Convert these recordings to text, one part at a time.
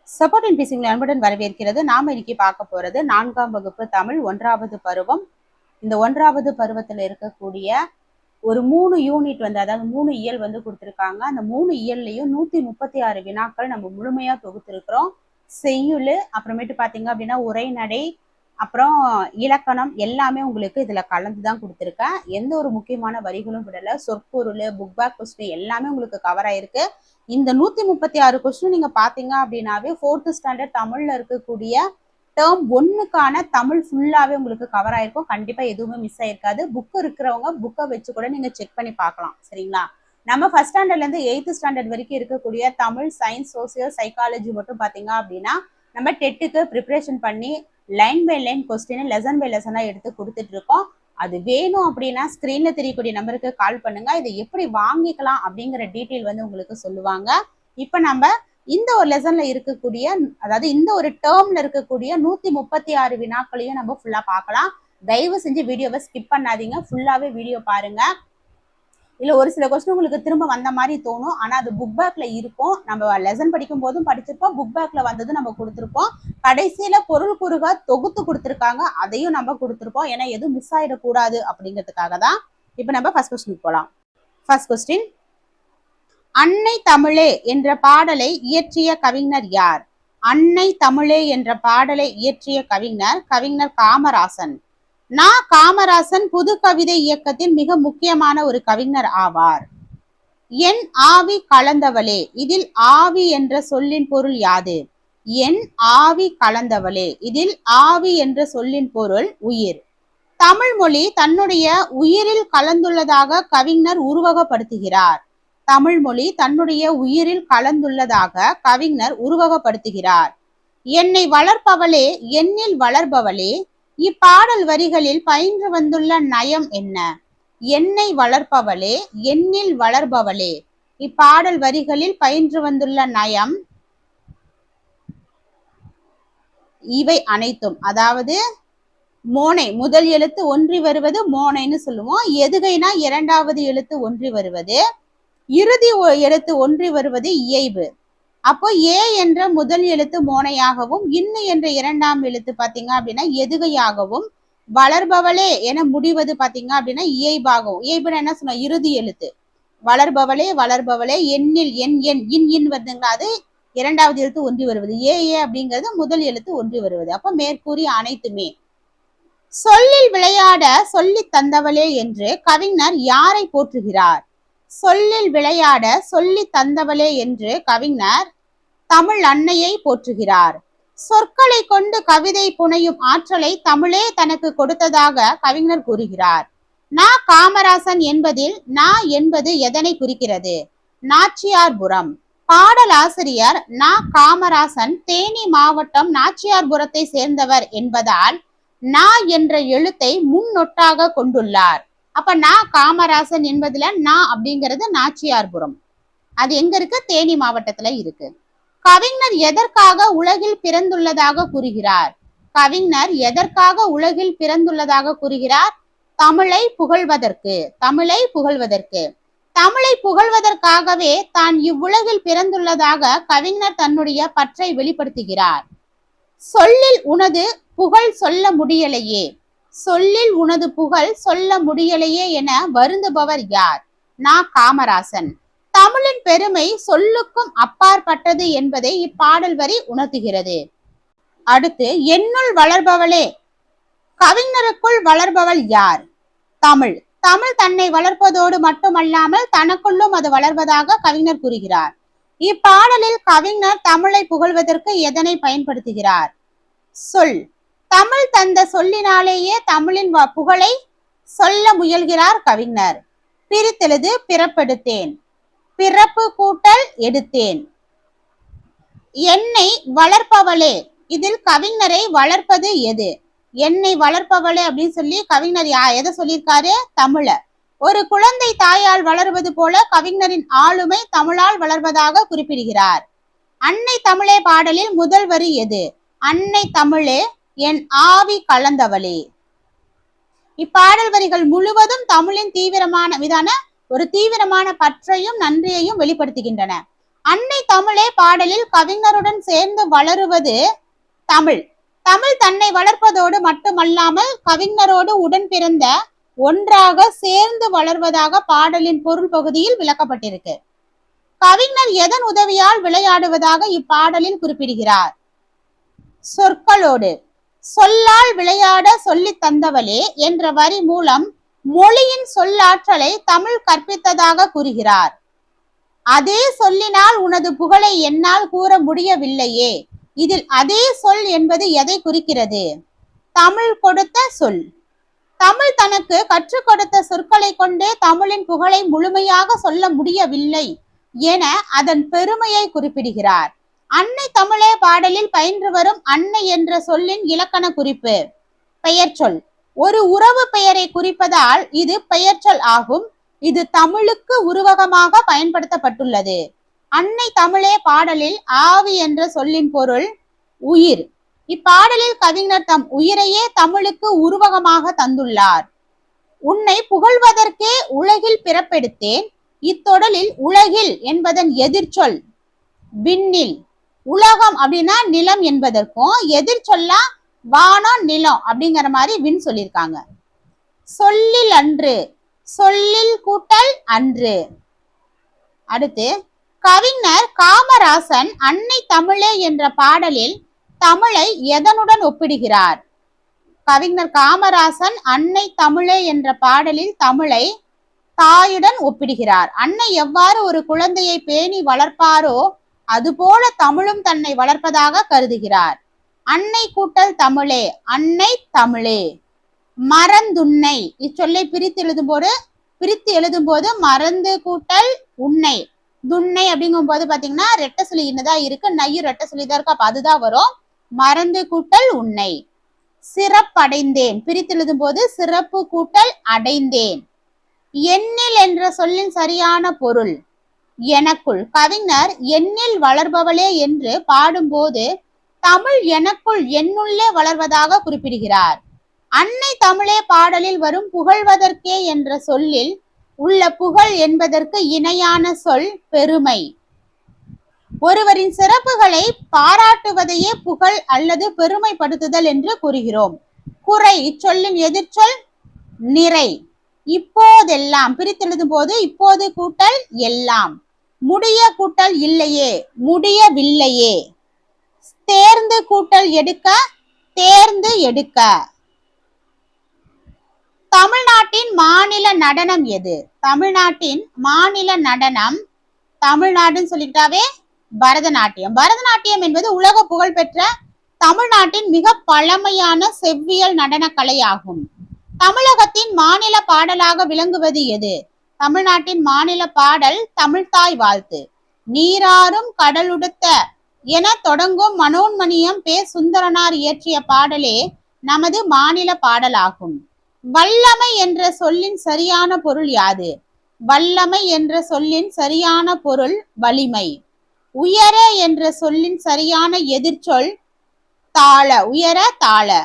Support இன் பீசிங் அன்புடன் வரவேற்கிறது. நாம இன்னைக்கு பார்க்க போறது 4ஆம் வகுப்பு தமிழ் 1வது பருவம். இந்த 1வது பருவத்துல இருக்கக்கூடிய ஒரு 3 யூனிட் அதாவது 3 இயல் கொடுத்திருக்காங்க. அந்த 3 இயல்லையும் 136 வினாக்கள் நம்ம முழுமையா தொகுத்திருக்கிறோம். செய்யுள், அப்புறமேட்டு பாத்தீங்க அப்படின்னா உரைநடை, அப்புறம் இலக்கணம் எல்லாமே உங்களுக்கு இதுல கலந்துதான் கொடுத்திருக்கேன். எந்த ஒரு முக்கியமான வரிகளும் விடல. சொற்பொருள், புக் பேக் கொஸ்டின் எல்லாமே உங்களுக்கு கவர் ஆயிருக்கு. இந்த 136 கொஸ்டின் நீங்க பாத்தீங்க அப்படின்னாவே 4th ஸ்டாண்டர்ட் தமிழ்ல இருக்கக்கூடிய டேர்ம் 1க்கான தமிழ் ஃபுல்லாவே உங்களுக்கு கவர் ஆயிருக்கும். கண்டிப்பா எதுவுமே மிஸ் ஆயிருக்காது. புக் இருக்கிறவங்க புக்கை வச்சு கூட நீங்க செக் பண்ணி பார்க்கலாம். சரிங்களா? நம்ம ஃபர்ஸ்ட் ஸ்டாண்டர்ட்ல இருந்து 8th ஸ்டாண்டர்ட் வரைக்கும் இருக்கக்கூடிய தமிழ், சயின்ஸ், சோசியல், சைக்காலஜி மட்டும் பாத்தீங்க அப்படின்னா நம்ம டெட்டுக்கு ப்ரிப்பரேஷன் பண்ணி line by line question, lesson by லெசனா எடுத்து கொடுத்துட்டு இருக்கோம். அது வேணும் அப்படின்னா ஸ்கிரீன்ல தெரியக்கூடிய நம்பருக்கு கால் பண்ணுங்க. இதை எப்படி வாங்கிக்கலாம் அப்படிங்கிற டீட்டெயில் உங்களுக்கு சொல்லுவாங்க. இப்ப நம்ம இந்த ஒரு லெசன்ல இருக்கக்கூடிய, அதாவது இந்த ஒரு டேர்ம்ல இருக்கக்கூடிய 136 வினாக்களையும் நம்ம ஃபுல்லா பார்க்கலாம். தயவு செஞ்சு வீடியோவை ஸ்கிப் பண்ணாதீங்க, ஃபுல்லாவே வீடியோ பாருங்க. இல்ல ஒரு சில கொஸ்டின் உங்களுக்கு திரும்ப வந்த மாதிரி தோணும். ஆனா அது புக் பேக்ல இருக்கும். நம்ம லெசன் படிக்கும் போதும் படிச்சிருப்போம், புக் பேக்ல வந்தது நம்ம கொடுத்திருப்போம். கடைசியில பொருள் குறுக தொகுத்து கொடுத்திருக்காங்க, அதையும் நம்ம கொடுத்திருப்போம். ஏன்னா எதுவும் மிஸ் ஆயிடக்கூடாது அப்படிங்கிறதுக்காக தான். இப்ப நம்ம ஃபர்ஸ்ட் கொஸ்டின் போலாம். ஃபர்ஸ்ட் கொஸ்டின், அன்னை தமிழே என்ற பாடலை இயற்றிய கவிஞர் யார்? அன்னை தமிழே என்ற பாடலை இயற்றிய கவிஞர் காமராசன். காமராசன் புது கவிதை இயக்கத்தில் மிக முக்கியமான ஒரு கவிஞர் ஆவார். என் ஆவி கலந்தவளே, இதில் ஆவி என்ற சொல்லின் பொருள் யாது? என் ஆவி கலந்தவளே, இதில் ஆவி என்ற சொல்லின் பொருள் உயிர். தமிழ் மொழி தன்னுடைய உயிரில் கலந்துள்ளதாக கவிஞர் உருவகப்படுத்துகிறார். தமிழ் மொழி தன்னுடைய உயிரில் கலந்துள்ளதாக கவிஞர் உருவகப்படுத்துகிறார். என்னை வளர்ப்பவளே, என்னில் வளர்பவளே, இப்பாடல் வரிகளில் பயின்று வந்துள்ள நயம் என்ன? என்னை வளர்ப்பவளே, என்னில் வளர்பவளே, இப்பாடல் வரிகளில் பயின்று வந்துள்ள நயம் இவை அனைத்தும். அதாவது மோனை முதல் எழுத்து ஒன்றி வருவது மோனைன்னு சொல்லுவோம். எதுகைனா இரண்டாவது எழுத்து ஒன்றி வருவது, இறுதி எழுத்து ஒன்றி வருவது இயைபு. அப்போ ஏ என்ற முதல் எழுத்து மோனையாகவும், இன்னு என்ற இரண்டாம் எழுத்து பாத்தீங்க அப்படின்னா எதுகையாகவும், வளர்பவளே என முடிவது பாத்தீங்க அப்படின்னா இயைபாகவும். இயைபுன்னு என்ன சொன்ன? இறுதி எழுத்து. வளர்பவளே வளர்பவளே, எண்ணில் இன் வருதுங்களா, அது இரண்டாவது எழுத்து ஒன்றி வருவது. ஏ அப்படிங்கிறது முதல் எழுத்து ஒன்றி வருவது. அப்போ மேற்கூறிய அனைத்துமே. சொல்லில் விளையாட சொல்லி தந்தவளே என்று கவிஞர் யாரை போற்றுகிறார்? சொல்லில் விளையாட சொல்லி தந்தவளே என்று கவிஞர் தமிழ் அன்னையை போற்றுகிறார். சொற்களை கொண்டு கவிதை புனையும் ஆற்றலை தமிழே தனக்கு கொடுத்ததாக கவிஞர் கூறுகிறார். காமராசன் என்பதில் என்பது எதனை குறிக்கிறது? நாச்சியார்புரம். பாடலாசிரியர் காமராசன் தேனி மாவட்டம் நாச்சியார்புரத்தை சேர்ந்தவர் என்பதால் என்ற எழுத்தை முன்னொட்டாக கொண்டுள்ளார். அப்ப காமராசன் என்பதுல அப்படிங்கிறது நாச்சியார்புரம். அது எங்க இருக்கு? தேனி மாவட்டத்துல இருக்கு. கவிஞர் எதற்காக உலகில் பிறந்துள்ளதாக கூறுகிறார்? கவிஞர் எதற்காக உலகில் பிறந்துள்ளதாக கூறுகிறார்? தமிழை புகழ்வதற்கு. தமிழை புகழ்வதற்கு. தமிழை புகழ்வதற்காகவே தான் இவ்வுலகில் பிறந்துள்ளதாக கவிஞர் தன்னுடைய பற்றை வெளிப்படுத்துகிறார். சொல்லில் உனது புகழ் சொல்ல முடியலையே, சொல்லில் உனது புகழ் சொல்ல முடியலையே என வருந்துபவர் யார்? காமராசன். தமிழின் பெருமை சொல்லுக்கும் அப்பாற்பட்டது என்பதை இப்பாடல் வரி உணர்த்துகிறது. அடுத்து, என்னுள் வளர்பவளே, கவிஞருக்குள் வளர்பவள் யார்? தமிழ். தமிழ் தன்னை வளர்ப்பதோடு மட்டுமல்லாமல் தனக்குள்ளும் அது வளர்வதாக கவிஞர் கூறுகிறார். இப்பாடலில் கவிஞர் தமிழை புகழ்வதற்கு எதனை பயன்படுத்துகிறார்? சொல். தமிழ் தந்த சொல்லினாலேயே தமிழின் புகழை சொல்ல முயல்கிறார் கவிஞர். பிரித்தெழுது. பிறப்பெடுத்தேன். பிறப்பு கூட்டல் எடுத்தேன். என்னை வளர்ப்பவளே, இதில் கவிஞரை வளர்ப்பது எது? என்னை வளர்ப்பவளே அப்படின்னு சொல்லி கவிஞர் எதை சொல்லியிருக்காரு? தமிழ. ஒரு குழந்தை தாயால் வளர்வது போல கவிஞரின் ஆளுமை தமிழால் வளர்வதாக குறிப்பிடுகிறார். அன்னை தமிழே பாடலில் முதல் வரி எது? அன்னை தமிழே என் ஆவி கலந்தவளே. இப்பாடல் வரிகள் முழுவதும் தமிழின் தீவிரமான பற்றையும் நன்றியையும் வெளிப்படுத்துகின்றன. அன்னை தமிழே பாடலில் கவிஞருடன் சேர்ந்து வளருவது தமிழ். தமிழ் தன்னை வளர்ப்பதோடு மட்டுமல்லாமல் கவிஞரோடு உடன் பிறந்த ஒன்றாக சேர்ந்து வளர்வதாக பாடலின் பொருள் பகுதியில் விளக்கப்பட்டிருக்கு. கவிஞர் எதன் உதவியால் விளையாடுவதாக இப்பாடலில் குறிப்பிடுகிறார்? சொற்களோடு. சொல்லால் விளையாட சொல்லி தந்தவளே என்ற வரி மூலம் மொழியின் சொல்லாற்றலை தமிழ் கற்பித்ததாக கூறுகிறார். அதே சொல்லினால் உனது புகழை என்னால் கூற முடியவில்லையே. இதில் அதே சொல் என்பது எதை குறிக்கிறது? தமிழ் கொடுத்த சொல். தமிழ் தனக்கு கற்றுக் கொடுத்த சொற்களை கொண்டே தமிழின் புகழை முழுமையாக சொல்ல முடியவில்லை என அதன் பெருமையை குறிப்பிடுகிறார். அன்னை தமிழே பாடலில் பயின்று வரும் அன்னை என்ற சொல்லின் இலக்கண குறிப்பு. பெயர் சொல். ஒரு உறவு பெயரை குறிப்பதால் இது பெயர் சொல் ஆகும். இது தமிழுக்கு உருவகமாக பயன்படுத்தப்பட்டுள்ளது. அன்னை தமிழே பாடலில் ஆவி என்ற சொல்லின் பொருள் உயிர். இப்பாடலில் கவிஞர் தம் உயிரையே தமிழுக்கு உருவகமாக தந்துள்ளார். உன்னை புகழ்வதற்கே உலகில் பிறப்பெடுத்தேன். இத்தொடலில் உலகில் என்பதன் எதிர்ச்சொல் விண்ணில். உலகம் அப்படின்னா நிலம் என்பதற்கும் எதிர்ச்சொல்லா வானம் நிலம் அப்படிங்கிற மாதிரி விண் சொல்லியிருக்காங்க. சொல்லில் அன்று. சொல்லில் கூட்டல் அன்று. அடுத்து கவிஞர் காமராசன் அன்னை தமிழே என்ற பாடலில் தமிழை எதனுடன் ஒப்பிடுகிறார்? கவிஞர் காமராசன் அன்னை தமிழே என்ற பாடலில் தமிழை தாயுடன் ஒப்பிடுகிறார். அன்னை எவ்வாறு ஒரு குழந்தையை பேணி வளர்ப்பாரோ அதுபோல தமிழும் தன்னை வளர்ப்பதாக கருதுகிறார். அன்னை கூட்டல் தமிழே அன்னை தமிழே. மறந்துன்னை இச்சொல்லை பிரித்து எழுதும்போது மறந்து கூட்டல் உன்னை. துன்னை அப்படிங்கும் போது பாத்தீங்கன்னா ரெட்ட சொல்லி இன்னதான் இருக்கு, நையும் ரெட்ட சொல்லிதான் இருக்கு, அப்ப அதுதான் வரும். மறந்து கூட்டல் உன்னை. சிறப்படைந்தேன் பிரித்து எழுதும் போது சிறப்பு கூட்டல் அடைந்தேன். எண்ணில் என்ற சொல்லின் சரியான பொருள் எனக்குள். கவிஞர் எண்ணில் வளர்பவளே என்று பாடும்போது தமிழ் எனக்குள் என்னுள்ளே வளர்வதாக குறிப்பிடுகிறார். அன்னை தமிழே பாடலில் வரும் புகழ்வதற்கே என்ற சொல்லில் உள்ள புகழ் என்பதற்கு இணையான சொல் பெருமை. ஒருவரின் சிறப்புகளை பாராட்டுவதையே புகழ் அல்லது பெருமைப்படுத்துதல் என்று கூறுகிறோம். குறை இச்சொல்லின் எதிர்ச்சொல் நிறை. இப்போதெல்லாம் பிரித்தெழுதும் போது இப்போது கூட்டல் எல்லாம். முடிய கூட்டல் இல்லையே முடியவில்லையே. தேர்ந்து கூட்டல் எடுக்க தேர்ந்து எடுக்க. தமிழ்நாட்டின் மாநில நடனம் எது? தமிழ்நாட்டின் மாநில நடனம் தமிழ்நாடுன்னு சொல்லிட்டாவே பரதநாட்டியம். பரதநாட்டியம் என்பது உலக புகழ் பெற்ற தமிழ்நாட்டின் மிக பழமையான செவ்வியல் நடன கலை ஆகும். தமிழகத்தின் மாநில பாடலாக விளங்குவது எது? தமிழ்நாட்டின் மாநில பாடல் தமிழ்தாய் வாழ்த்து. நீராறும் கடலுடுத்த என தொடங்கும் மனோன்மணியம் பே சுந்தரனார் இயற்றிய பாடலே நமது மாநில பாடலாகும். வல்லமை என்ற சொல்லின் சரியான பொருள் யாது? வல்லமை என்ற சொல்லின் சரியான பொருள் வலிமை. உயர என்ற சொல்லின் சரியான எதிர்ச்சொல் தாழ. உயர தாழ.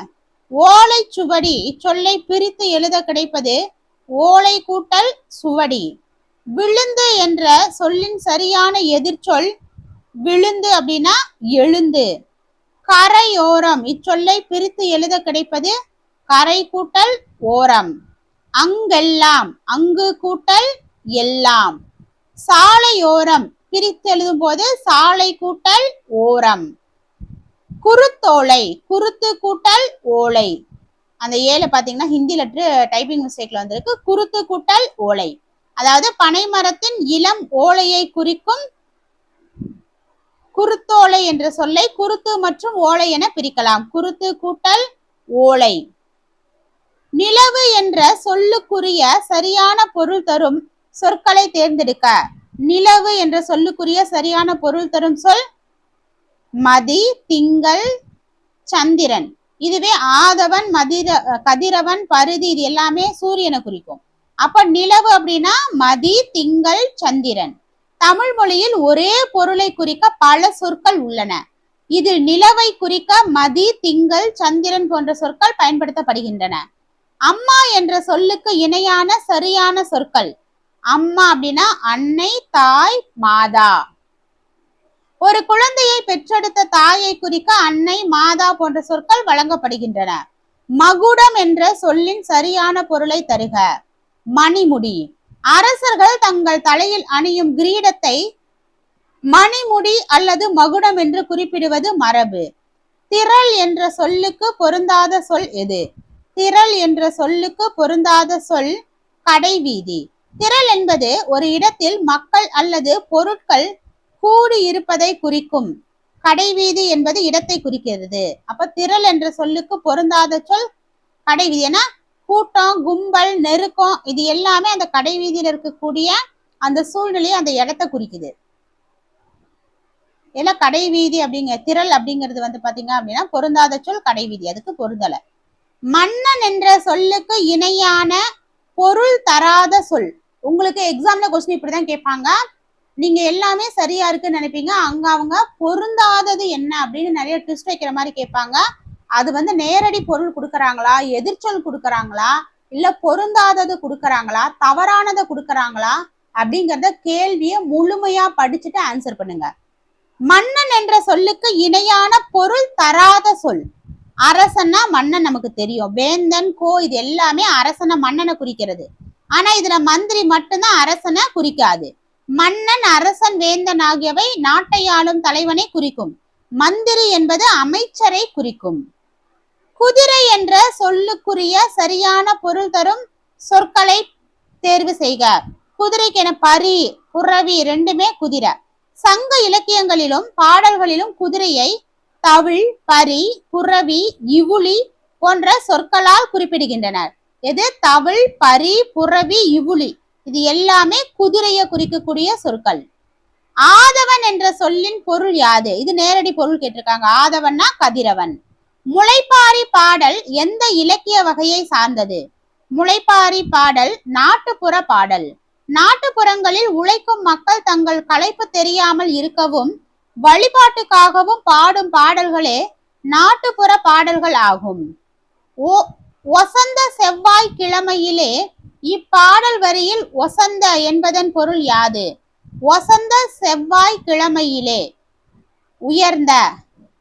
ஓலை சுவடி இச்சொல்லை பிரித்து எழுத கிடைப்பது ஓலை கூட்டல் சுவடி. விழுந்து என்ற சொல்லின் சரியான எதிர்ச்சொல் விழுந்து அப்படின்னா எழுந்து. கரையோரம் இச்சொல்லை பிரித்து எழுத கிடைப்பது கரை கூட்டல் ஓரம். அங்கெல்லாம் அங்கு கூட்டல் எல்லாம். சாலையோரம் பிரித்து எழுதும் போது சாலை கூட்டல் ஓரம். குருத்தோலை குருத்து கூட்டல் ஓலை. அந்த ஏழை பாத்தீங்கன்னா ஹிந்தி லெட்டர் டைப்பிங் மிஸ்டேக்ல வந்திருக்கு. குருத்து கூட்டல் ஓலை அதாவது பனை மரத்தின் இளம் ஓலையை குறிக்கும். குருத்தோலை என்ற சொல்லை குருத்து மற்றும் ஓலை என பிரிக்கலாம். குருத்து கூட்டல் ஓலை. நிலவு என்ற சொல்லுக்குரிய சரியான பொருள் தரும் சொற்களை தேர்ந்தெடுக்க. நிலவு என்ற சொல்லுக்குரிய சரியான பொருள் தரும் சொல் மதி திங்கள் சந்திரன். இதுவே ஆதவன் கதிரவன் பருதி இது எல்லாமே சூரியனை குறிக்கும். அப்ப நிலவு அப்படின்னா மதி திங்கள் சந்திரன். தமிழ் மொழியில் ஒரே பொருளை குறிக்க பல சொற்கள் உள்ளன. இதில் நிலவை குறிக்க மதி திங்கள் சந்திரன் போன்ற சொற்கள் பயன்படுத்தப்படுகின்றன. அம்மா என்ற சொல்லுக்கு இணையான சரியான சொற்கள். அம்மா அப்படின்னா அன்னை தாய் மாதா. ஒரு குழந்தையை பெற்றெடுத்த தாயை குறிக்க அன்னை, மாதா போன்ற சொற்கள் வழங்கப்படுகின்றன. மகுடம் என்ற சொல்லின் சரியான பொருளை தருக. மணிமுடி. அரசர்கள் தங்கள் தலையில் அணியும் கிரீடத்தை மணிமுடி அல்லது மகுடம் என்று குறிப்பிடுவது மரபு. திரள் என்ற சொல்லுக்கு பொருந்தாத சொல் எது? திரள் என்ற சொல்லுக்கு பொருந்தாத சொல் கடைவீதி. திரள் என்பது ஒரு இடத்தில் மக்கள் அல்லது பொருட்கள் கூடி இருப்பதை குறிக்கும். கடைவீதி என்பது இடத்தை குறிக்கிறது. அப்ப திரள் என்ற சொல்லுக்கு பொருந்தாத சொல் கடைவீதி. ஏன்னா கூட்டம், கும்பல், நெருக்கம் இது எல்லாமே அந்த கடைவீதியில் இருக்கக்கூடிய அந்த சூழ்நிலையை, அந்த இடத்தை குறிக்குது. எல்லாம் கடைவீதி அப்படிங்கிற திரள் அப்படிங்கிறது வந்து பாத்தீங்க அப்படின்னா பொருந்தாத சொல் கடைவீதி, அதுக்கு பொருந்தல. மன்னன் என்ற சொல்லுக்கு இணையான பொருள் தராத சொல். உங்களுக்கு எக்ஸாம்ல கொஸ்டின் இப்படிதான் கேட்பாங்க. நீங்க எல்லாமே சரியா இருக்குன்னு நினைப்பீங்க, அங்க அவங்க பொருந்தாதது என்ன அப்படின்னு நிறைய ட்விஸ்ட் வைக்கிற மாதிரி கேட்பாங்க. அது வந்து நேரடி பொருள் கொடுக்கறாங்களா, எதிர்ச்சொல் கொடுக்கறாங்களா, இல்ல பொருந்தாதது கொடுக்கறாங்களா, தவறானதை கொடுக்கறாங்களா அப்படிங்கறத கேள்வியை முழுமையா படிச்சுட்டு ஆன்சர் பண்ணுங்க. மன்னன் என்ற சொல்லுக்கு இணையான பொருள் தராத சொல். அரசன்னா மன்னன் நமக்கு தெரியும், வேந்தன், கோ இது எல்லாமே அரசனை மன்னனை குறிக்கிறது. ஆனா இதுல மந்திரி மட்டும்தான் அரசனை குறிக்காது. மன்னன், அரசன், வேந்தன் ஆகியவை நாட்டை ஆளும் தலைவனை குறிக்கும். மந்திரி என்பது அமைச்சரை குறிக்கும். குதிரை என்ற சொல்லுக்குரிய சரியான பொருள் தரும் சொற்களை தேர்வு செய்க. குதிரைக்கு என பரி, புறவி ரெண்டுமே குதிரை. சங்க இலக்கியங்களிலும் பாடல்களிலும் குதிரையை தவிழ், பரி, புறவி, இவுளி போன்ற சொற்களால் குறிப்பிடுகின்றனர். எது? தவிழ், பரி, புறவி, இவுளி இது எல்லாமே குதிரையை குறிக்கக்கூடிய சொற்கள். ஆதவன் என்ற சொல்லின் பொருள் யாது? இது நேரடி பொருள் கேட்டிருக்காங்க. ஆதவன்னா கதிரவன். முளைப்பாரி பாடல் எந்த இலக்கிய வகையை சார்ந்தது? முளைப்பாரி பாடல் நாட்டுப்புற பாடல். நாட்டுப்புறங்களில் உழைக்கும் மக்கள் தங்கள் களைப்பு தெரியாமல் இருக்கவும் வழிபாட்டுக்காகவும் பாடும் பாடல்களே நாட்டுப்புற பாடல்கள் ஆகும். ஒசந்த செவ்வாய் கிழமையிலே இப்பாடல் வரியில் ஒசந்த என்பதன் பொருள் யாது? ஒசந்த செவ்வாய் கிழமையிலே. உயர்ந்த.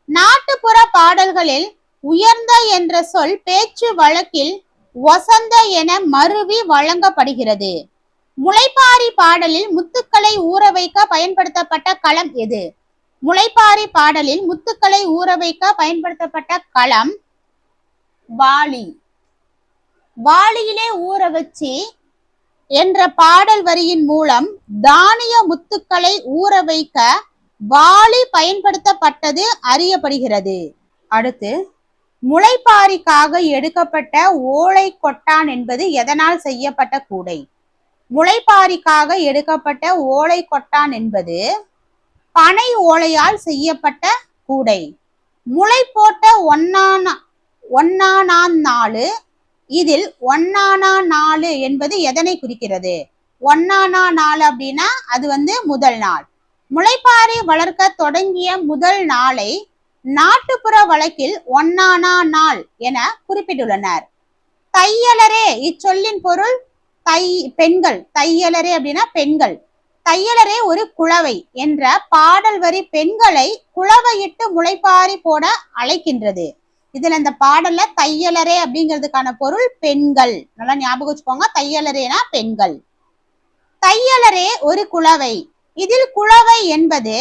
நாட்டுப்புற பாடல்களில் உயர்ந்த என்ற சொல் பேச்சு வழக்கில் ஒசந்த என மருவி வழங்கப்படுகிறது. முளைப்பாரி பாடலில் முத்துக்களை ஊற வைக்க பயன்படுத்தப்பட்ட களம் எது? முளைப்பாரி பாடலில் முத்துக்களை ஊற வைக்க பயன்படுத்தப்பட்ட களம் வாளி. வாளியிலே ஊற வச்சு என்ற பாடல் வரியின் மூலம் தானிய முத்துக்களை ஊற வைக்க வாளி பயன்படுத்தப்பட்டது அறியப்படுகிறது. அடுத்து, முளைப்பாரிக்காக எடுக்கப்பட்ட ஓலை கொட்டான் என்பது எதனால் செய்யப்பட்ட கூடை? முளைப்பாரிக்காக எடுக்கப்பட்ட ஓலை கொட்டான் என்பது பனை ஓலையால் செய்யப்பட்ட கூடை. முளை போட்ட ஒன்னானா நாலு. இதில் ஒன்னானா நாலு என்பது எதனை குறிக்கிறது? ஒன்னானா நாலு அப்படின்னா அது வந்து முதல் நாள். முளைப்பாரி வளர்க்க தொடங்கிய முதல் நாளை நாட்டுப்புற வழக்கில் ஒன்னானா நாள் என குறிப்பிட்டுள்ளனர். தையலரே இச்சொல்லின் பொருள் பெண்கள். தையலரே அப்படின்னா பெண்கள். தையலரே ஒரு குளவை என்ற பாடல் வரி பெண்களை குளவையிட்டு முளைப்பாரி போட அழைக்கின்றது. இதுல இந்த பாடல்ல தையலரே அப்படிங்கிறதுக்கான பொருள் பெண்கள். நல்லா ஞாபகம் வச்சுக்கோங்க, தையலரேனா பெண்கள். தையலரே ஒரு குளவை. இதில் குளவை என்பது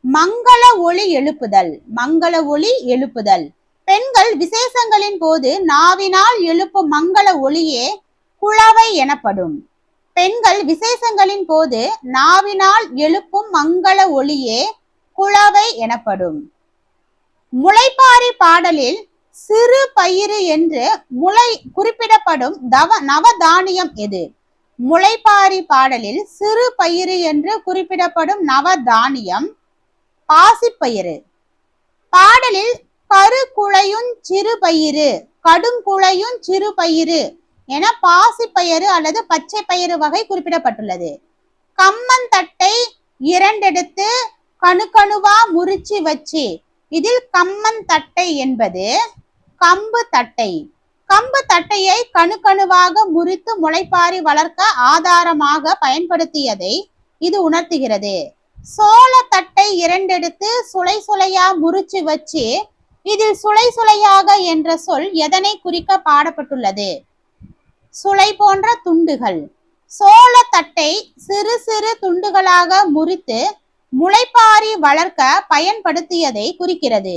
மங்கள ஒளி எழுப்புதல். மங்கள ஒளி எழுப்புதல். பெண்கள் விசேஷங்களின் போது நாவினால் எழுப்பும் மங்கள ஒளியே குளவை எனப்படும். பெண்கள் விசேஷங்களின் போது நாவினால் எழுப்பும் மங்கள ஒளியே குளவை எனப்படும். முளைப்பாரி பாடலில் சிறு பயிறு என்று குறிப்பிடப்படும் நவதானியம் எது? முளைப்பாரி பாடலில் சிறு பயிறு என்று குறிப்பிடப்படும் நவதானியம் பாசிப்பயிறு. பாடலில் கருங்குளையும் சிறுபயிறு, கடுங்குளையும் சிறுபயிறு என பாசிப்பயிறு அல்லது பச்சை பயிறு வகை குறிப்பிடப்பட்டுள்ளது. கம்மந்தட்டை இரண்டெடுத்து கணுக்கணுவா முறிச்சு வச்சு. இதில் கம்மந்தட்டை என்பது கம்பு தட்டை. கம்பு தட்டையை கணுக்கணுவாக முறித்து முளைப்பாரி வளர்க்க ஆதாரமாக பயன்படுத்தியதை இது உணர்த்துகிறது. சோளத்தட்டை இரண்டெடுத்து சுளை சுளையா முறிச்சு வச்சு இதில் சுளை சுளையாக என்ற சொல் எதனை குறிக்க பாடப்பட்டுள்ளது? சுளை போன்ற துண்டுகள். சோளத்தட்டை சிறு சிறு துண்டுகளாக முறித்து முளைப்பாரி வளர்க்க பயன்படுத்தியதை குறிக்கிறது.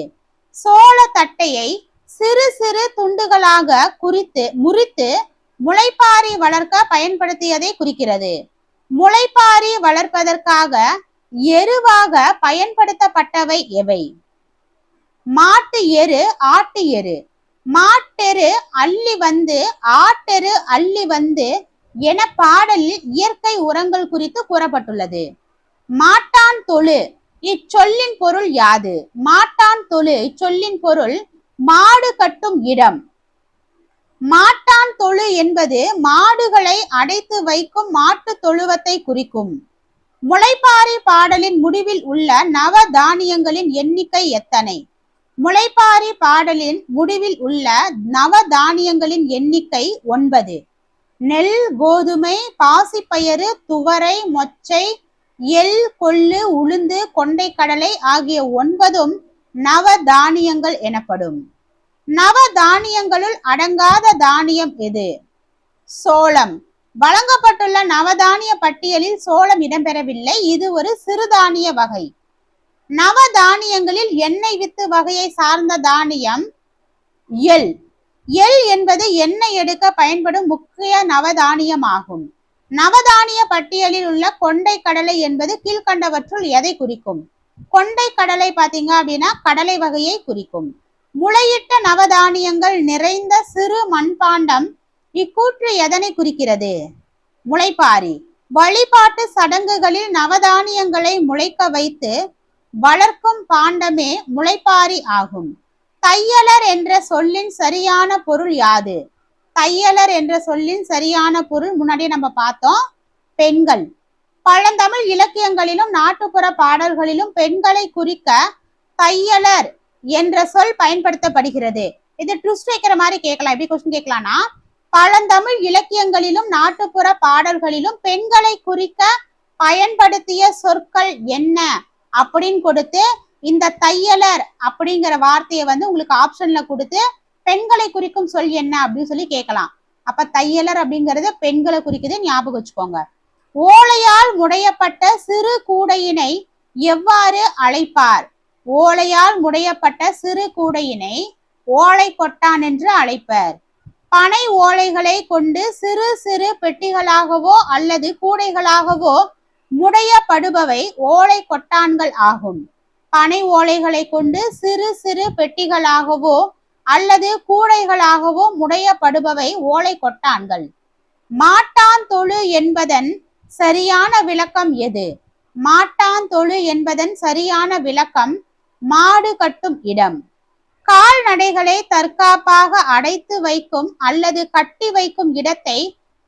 சோளத்தட்டையை சிறு சிறு துண்டுகளாக முறித்து முளைப்பாரி வளர்க்க பயன்படுத்தியதை குறிக்கிறது. முளைப்பாரி வளர்ப்பதற்காக எருவாக பயன்படுத்தப்பட்டவை எவை? மாட்டு எரு, ஆட்டு எரு. மாட்டெரு அள்ளி வந்து ஆட்டெரு அள்ளி வந்து என பாடலில் இயற்கை உரங்கள் குறித்து கூறப்பட்டுள்ளது. மாட்டான் தொழு இச்சொல்லின் பொருள் யாது? மாட்டான் தொழு இச்சொல்லின் பொருள் மாடு கட்டும் இடம். மாட்டான் தொழு என்பது மாடுகளை அடைத்து வைக்கும் மாட்டு தொழுவத்தை குறிக்கும். முளைப்பாரி பாடலின் முடிவில் உள்ள நவ தானியங்களின் எண்ணிக்கை எத்தனை? முளைப்பாரி பாடலின் முடிவில் உள்ள நவ தானியங்களின் எண்ணிக்கை 9. நெல், கோதுமை, பாசிப்பயறு, துவரை, மொச்சை, எள், கொள்ளு, உளுந்து, கொண்டை கடலை ஆகிய 9ம் நவ தானியங்கள் எனப்படும். நவ தானியங்களுள் அடங்காத தானியம் எது? சோளம். வழங்கப்பட்டுள்ள நவதானிய பட்டியலில் சோளம் இடம்பெறவில்லை. இது ஒரு சிறுதானிய வகை. நவதானியங்களில் எண்ணெய் வித்து வகையை சார்ந்த தானியம் எள். எள் என்பது எண்ணெய் எடுக்க பயன்படும் முக்கிய நவதானியம் ஆகும். நவதானிய பட்டியலில் உள்ள கொண்டை கடலை என்பது கீழ்கண்டவற்றுள் எதை குறிக்கும்? கொண்டை கடலை பாத்தீங்க அப்படின்னா கடலை வகையை குறிக்கும். முளையிட்ட நவதானியங்கள் நிறைந்த சிறு மண்பாண்டம் இக்கூற்று எதனை குறிக்கிறது? முளைப்பாரி. வழிபாட்டு சடங்குகளில் நவதானியங்களை முளைக்க வைத்து வளர்க்கும் பாண்டமே முளைப்பாரி ஆகும். தையலர் என்ற சொல்லின் சரியான பொருள் யாது? தையலர் என்ற சொல்லின் சரியான பொருள் முன்னாடி நம்ம பார்த்தோம், பெண்கள். பழந்தமிழ் இலக்கியங்களிலும் நாட்டுப்புற பாடல்களிலும் பெண்களை குறிக்க தையலர் என்ற சொல் பயன்படுத்தப்படுகிறது. இது ட்விஸ்ட் வைக்கிற மாதிரி கேட்கலாம். எப்படி கொஸ்டின் கேட்கலாம்னா, பழந்தமிழ் இலக்கியங்களிலும் நாட்டுப்புற பாடல்களிலும் பெண்களை குறிக்க பயன்படுத்திய சொற்கள் என்ன அப்படின்னு கொடுத்து இந்த தையலர் அப்படிங்கிற வார்த்தையை வந்து உங்களுக்கு ஆப்ஷன்ல கொடுத்து பெண்களை குறிக்கும் சொல் என்ன அப்படின்னு சொல்லி கேட்கலாம். அப்ப தையலர் அப்படிங்கறது பெண்களை குறிக்குது, ஞாபகம் வச்சுக்கோங்க. ஓலையால் முடையப்பட்ட சிறு கூடையினை எவ்வாறு அழைப்பார்? ஓலையால் முடையப்பட்ட சிறு கூடையினை ஓலை கொட்டான் என்று அழைப்பர். பனை ஓலைகளை கொண்டு சிறு சிறு பெட்டிகளாகவோ அல்லது கூடைகளாகவோ முடையப்படுபவை ஓலை கொட்டான்கள் ஆகும். பனை ஓலைகளை கொண்டு சிறு சிறு பெட்டிகளாகவோ அல்லது கூடைகளாகவோ முடையப்படுபவை ஓலை கொட்டான்கள். மாட்டான் தொழு என்பதன் சரியான விளக்கம் எது? மாட்டான் தொழு என்பதன் சரியான விளக்கம் மாடு கட்டும் இடம். கால்நடைகளை தற்காப்பாக அடைத்து வைக்கும் அல்லது கட்டி வைக்கும் இடத்தை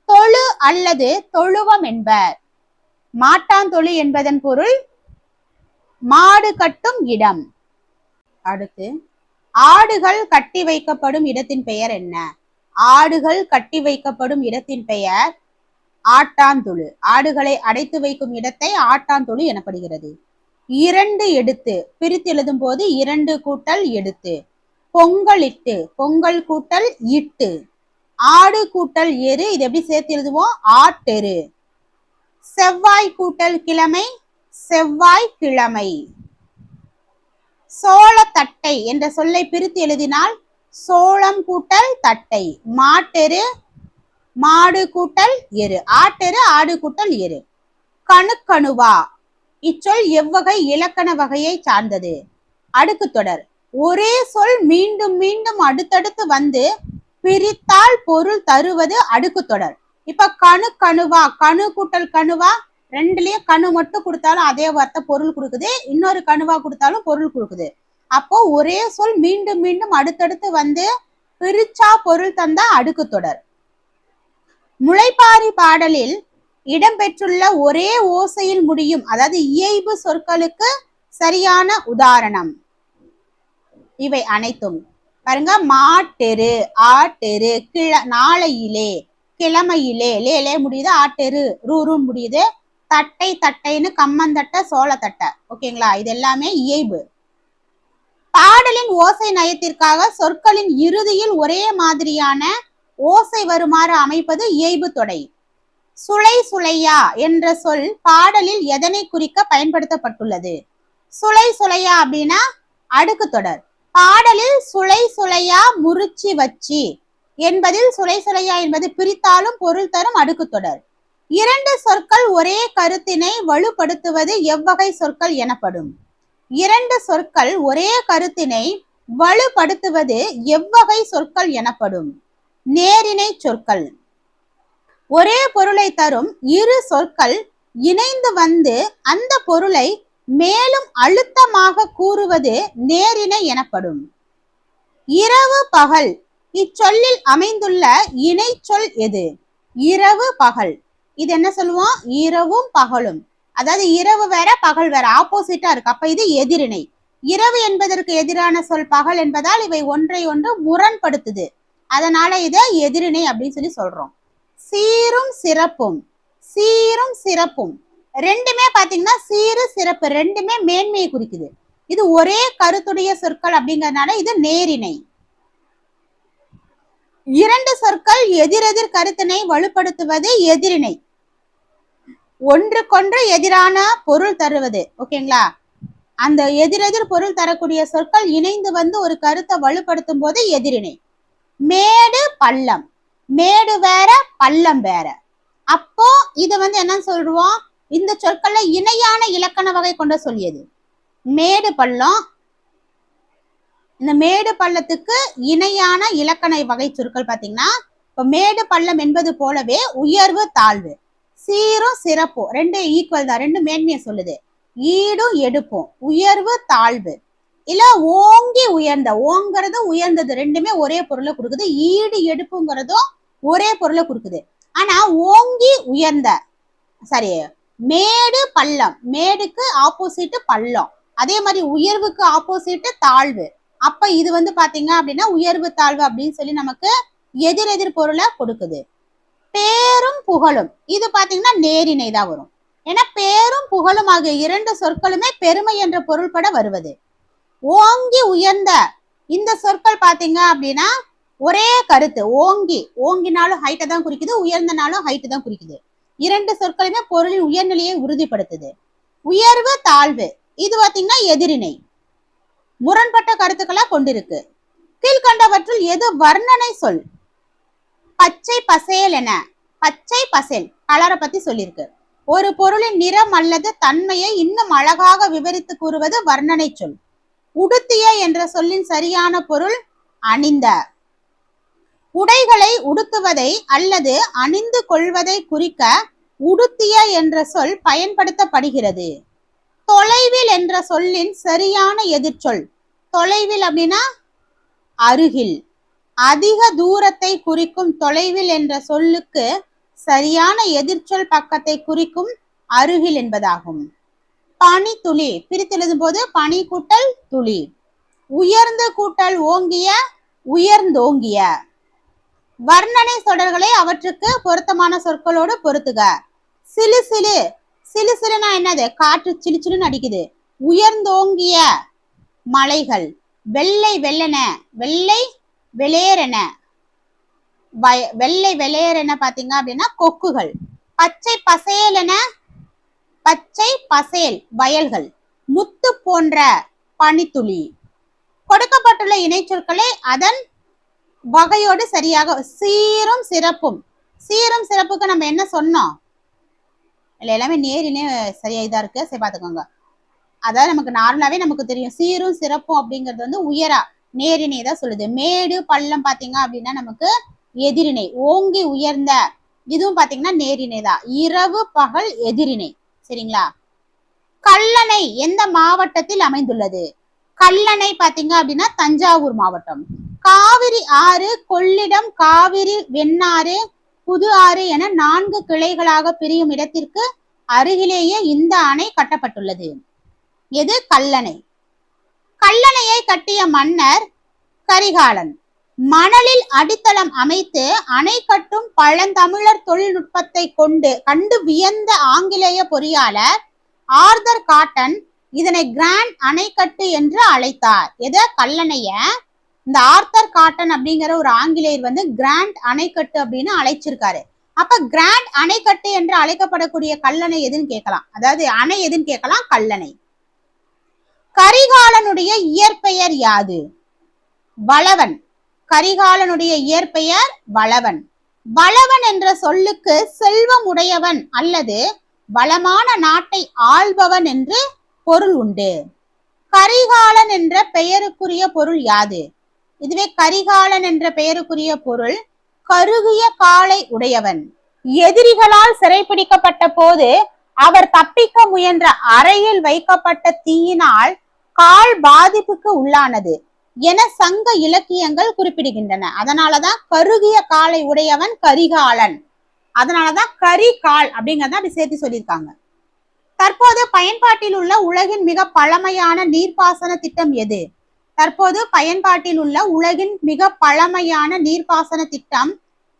தொழு அல்லது தொழுவம் என்பர். மாட்டான் தொழு என்பதன் பொருள் மாடு கட்டும் இடம். அடுத்து, ஆடுகள் கட்டி வைக்கப்படும் இடத்தின் பெயர் என்ன? ஆடுகள் கட்டி வைக்கப்படும் இடத்தின் பெயர் ஆட்டாந்தொழு. ஆடுகளை அடைத்து வைக்கும் இடத்தை ஆட்டாந்தொழு எனப்படுகிறது. 2 எடுத்து பிரித்து எழுதும் போது 2 கூட்டல் எடுத்து. பொங்கலிட்டு, பொங்கல் கூட்டல் இட்டு. ஆடு கூட்டல் எரு, இது எப்படி சேர்த்து எழுதுவோம்? ஆட்டெரு. செவ்வாய் கூட்டல் கிழமை, செவ்வாய் கிழமை. சோளத்தட்டை என்ற சொல்லை பிரித்து எழுதினால் சோளம் கூட்டல் தட்டை. மாட்டெரு, மாடு கூட்டல் எரு. ஆட்டெரு, ஆடு கூட்டல் எரு. கணுக்கணுவா இச்சொல் எவ்வகை இலக்கண வகையை சார்ந்தது? அடுக்கு தொடர். ஒரே சொல் மீண்டும் மீண்டும் அடுத்தடுத்து வந்து பிரித்தால் பொருள் தருவது அடுக்கு தொடர். இப்ப கணுக்கணுவா, கணு கூட்டல் கணுவா, ரெண்டுலயும் கணு மட்டும் கொடுத்தாலும் அதே வார்த்தை பொருள் கொடுக்குது, இன்னொரு கணுவா கொடுத்தாலும் பொருள் கொடுக்குது. அப்போ ஒரே சொல் மீண்டும் மீண்டும் அடுத்தடுத்து வந்து பிரிச்சா பொருள் தந்தா அடுக்கு தொடர். முளைப்பாரி பாடலில் இடம்பெற்றுள்ள ஒரே ஓசையில் முடியும், அதாவது இயைபு சொற்களுக்கு சரியான உதாரணம் இவை அனைத்தும். பாருங்க, மாட்டெரு, ஆட்டெரு, நாளையிலே, கிழமையிலே, லே முடியுது, ஆட்டெரு ரூ முடியுது, தட்டை தட்டைன்னு கம்மந்தட்டை சோளத்தட்டை. ஓகேங்களா, இது எல்லாமே இயைபு. பாடலின் ஓசை நயத்திற்காக சொற்களின் இறுதியில் ஒரே மாதிரியான ஓசை வருமாறு அமைப்பது இயைபு தொடை. சுளை சுளையா என்ற சொல் பாடலில் எதனை குறிக்க பயன்படுத்தப்பட்டுள்ளது? சுளை சுளையா அப்படின்னா அடுக்கு தொடர். பாடலில் சுளை சுளையா முறிச்சி வச்சி என்பதில் சுளை சுளையா என்பது பிரித்தாலும் பொருள் தரும் அடுக்கு தொடர். இரண்டு சொற்கள் ஒரே கருத்தினை வலுப்படுத்துவது எவ்வகை சொற்கள் எனப்படும்? இரண்டு சொற்கள் ஒரே கருத்தினை வலுப்படுத்துவது எவ்வகை சொற்கள் எனப்படும்? நேரிணை சொற்கள். ஒரே பொருளை தரும் இரு சொற்கள் இணைந்து வந்து அந்த பொருளை மேலும் அழுத்தமாக கூறுவது நேரிணை எனப்படும். இரவு பகல் இச்சொல்லில் அமைந்துள்ள இணை சொல் எது? இரவு பகல். இது என்ன சொல்லுவோம்? இரவும் பகலும். அதாவது இரவு வேற பகல் வேற, ஆப்போசிட்டா இருக்கு. அப்ப இது எதிரிணை. இரவு என்பதற்கு எதிரான சொல் பகல் என்பதால் இவை ஒன்றை ஒன்று முரண்படுத்துது. அதனால இதை எதிரிணை அப்படின்னு சொல்லி சொல்றோம். சீரும் சிறப்பும். சீரும் சிறப்பும் ரெண்டுமே பாத்தீங்கன்னா சீரு சிறப்பு ரெண்டுமே மேன்மையை குறிக்குது. இது ஒரே கருத்துடைய சொற்கள் அப்படிங்கறதுனால இது நேரிணை. இரண்டு சொற்கள் எதிரெதிர் கருத்தினை வலுப்படுத்துவது எதிரிணை. ஒன்றுக்கொன்று எதிரான பொருள் தருவது. ஓகேங்களா, அந்த எதிரெதிர் பொருள் தரக்கூடிய சொற்கள் இணைந்து வந்து ஒரு கருத்தை வலுப்படுத்தும் போது எதிரிணை. மேடு பள்ளம். மேடு வேற பள்ளம் வேற. அப்போ இது வந்து என்னன்னு சொல்லுவோம்? இந்த சொற்கள்ல இணையான இலக்கண வகை கொண்ட சொல்லியது மேடு பள்ளம். இந்த மேடு பள்ளத்துக்கு இணையான இலக்கண வகை சொற்கள் பாத்தீங்கன்னா, இப்ப மேடு பள்ளம் என்பது போலவே உயர்வு தாழ்வு. சீரும் சிறப்பும் ரெண்டு ஈக்குவல் தான், ரெண்டு மேன்மையை சொல்லுது. ஈடும் எடுப்பும் உயர்வு தாழ்வு. இல்ல ஓங்கி உயர்ந்த, ஓங்கிறது உயர்ந்தது ரெண்டுமே ஒரே பொருளை கொடுக்குது. ஈடு எடுப்புங்கிறதும் ஒரே பொருளை கொடுக்குது. ஆனா ஓங்கி உயர்ந்த, சரி, மேடு பள்ளம், மேடுக்கு ஆப்போசிட் பள்ளம், அதே மாதிரி உயர்வுக்கு ஆப்போசிட் தாழ்வு. அப்ப இது வந்து பாத்தீங்க அப்படின்னா உயர்வு தாழ்வு அப்படின்னு சொல்லி நமக்கு எதிரெதிர் பொருளை கொடுக்குது. பேரும் புகழும் இது பாத்தீங்கன்னா நேரிணை தான் வரும். ஏன்னா பேரும் புகழும் ஆகிய இரண்டு சொற்களுமே பெருமை என்ற பொருள்பட வருவது. ஓங்கி உயர்ந்த இந்த சொற்கள் பாத்தீங்க அப்படின்னா ஒரே கருத்து. ஓங்கி, ஓங்கினாலும் ஹைட்டை தான் குறிக்குது, உயர்ந்தனாலும் ஹைட்டு தான் குறிக்குது. இரண்டு சொற்களுமே பொருளின் உயர்நிலையை உறுதிப்படுத்துது. உயர்வு தாழ்வு இது பாத்தீங்கன்னா எதிரிணை, முரண்பட்ட கருத்துக்களா கொண்டிருக்கு. கீழ்கண்டவற்றுள் எது வர்ணனை சொல்? பச்சை பசேல் என. பச்சை பசேல் கலரை பத்தி சொல்லியிருக்கு. ஒரு பொருளின் நிறம் அல்லது தன்மையை இன்னும் அழகாக விவரித்து கூறுவது வர்ணனை சொல். உடுத்திய என்ற சொல்லின் சரியான பொருள் அணிந்த. உடைகளை உடுத்துவதை அல்லது அணிந்து கொள்வதை குறிக்க உடுத்திய என்ற சொல் பயன்படுத்தப்படுகிறது. தொலைவில் என்ற சொல்லின் சரியான எதிர்ச்சொல். தொலைவில் அப்படின்னா அருகில். அதிக தூரத்தை குறிக்கும் தொலைவில் என்ற சொல்லுக்கு சரியான எதிர்ச்சொல் பக்கத்தை குறிக்கும் அருகில் என்பதாகும். பனி துளி பிரித்து எழுதும் போது பனி கூட்டல் துளி. உயர்ந்து கூட்டல் ஓங்கிய உயர்ந்தோங்கிய. வர்ணனை தொடர்களை அவற்றுக்கு பொருத்தமான சொற்களோடு பொருத்துக. சிலு சிலு. சிலு சிலுனா என்னது? காற்று சிலு சிலுன்னு அடிக்குது. உயர்ந்தோங்கிய மலைகள். வெள்ளை வெள்ளன, வெள்ளை வெளியேறன, வெள்ளை வெளியேறன பாத்தீங்க அப்படின்னா கொக்குகள். பச்சை பசேலென, பச்சை பசேல் வயல்கள். முத்து போன்ற பனித்துளி. கொடுக்கப்பட்டுள்ள இணைச்சொற்களை அதன் வகையோடு சரியாக. சீரும் சிறப்பும். சீரும் சிறப்புக்கு நம்ம என்ன சொன்னோம்? இல்ல எல்லாமே நேரினே சரியா இதா இருக்கு, சரி பாத்துக்கோங்க. அதாவது நமக்கு நார்மலாவே நமக்கு தெரியும் சீரும் சிறப்பும் அப்படிங்கிறது வந்து உயரா நேரினை தான் சொல்லுது. மேடு பள்ளம் பாத்தீங்க அப்படின்னா நமக்கு எதிரிணை. ஓங்கி உயர்ந்த இதுவும் பாத்தீங்கன்னா நேரிணை தான். இரவு பகல் எதிரிணை. சரிங்களா? கல்லணை எந்த மாவட்டத்தில் அமைந்துள்ளது? கல்லணை பாத்தீங்க அப்படின்னா தஞ்சாவூர் மாவட்டம். காவிரி ஆறு கொள்ளிடம், காவிரி, வெண்ணாறு, புது ஆறு என 4 கிளைகளாக பிரியும் இடத்திற்கு அருகிலேயே இந்த அணை கட்டப்பட்டுள்ளது. எது? கல்லணை. கல்லணையை கட்டிய மன்னர் கரிகாலன். மணலில் அடித்தளம் அமைத்து அணை கட்டும் பழந்தமிழர் தொழில்நுட்பத்தை கண்டு வியந்த ஆங்கிலேய பொறியாளர் ஆர்தர் காட்டன் இதனை கிராண்ட் அணைக்கட்டு என்று அழைத்தார். எத? கல்லணைய இந்த ஆர்தர் காட்டன் அப்படிங்கிற ஒரு ஆங்கிலேயர் கிராண்ட் அணைக்கட்டு அப்படின்னு அழைச்சிருக்காரு. அப்ப கிராண்ட் அணைக்கட்டு என்று அழைக்கப்படக்கூடிய கல்லணை எதுன்னு கேட்கலாம். அதாவது அணை எதுன்னு கேட்கலாம், கல்லணை. கரிகாலனுடைய இயற்பெயர் யாது? வளவன். கரிகாலனுடைய இயற்பெயர் வளவன். வளவன் என்ற சொல்லுக்கு செல்வம் உடையவன் அல்லது வளமான நாட்டை ஆள்பவன் என்று பொருள் உண்டு. கரிகாலன் என்ற பெயருக்குரிய பொருள் யாது? இதுவே கரிகாலன் என்ற பெயருக்குரிய பொருள் கருகிய காலை உடையவன். எதிரிகளால் சிறைப்பிடிக்கப்பட்ட போது அவர் தப்பிக்க முயன்ற அறையில் வைக்கப்பட்ட தீயினால் கால் பாதிப்புக்கு உள்ளானது என சங்க இலக்கியங்கள் குறிப்பிடுகின்றன. அதனாலதான் கருகிய காலை உடையவன் கரிகாலன். அதனாலதான் கரிகால் அப்படிங்கறத அப்படி சேர்த்து சொல்லியிருக்காங்க. தற்போது பயன்பாட்டில் உள்ள உலகின் மிக பழமையான நீர்ப்பாசன திட்டம் எது? தற்போது பயன்பாட்டில் உள்ள உலகின் மிக பழமையான நீர்ப்பாசன திட்டம்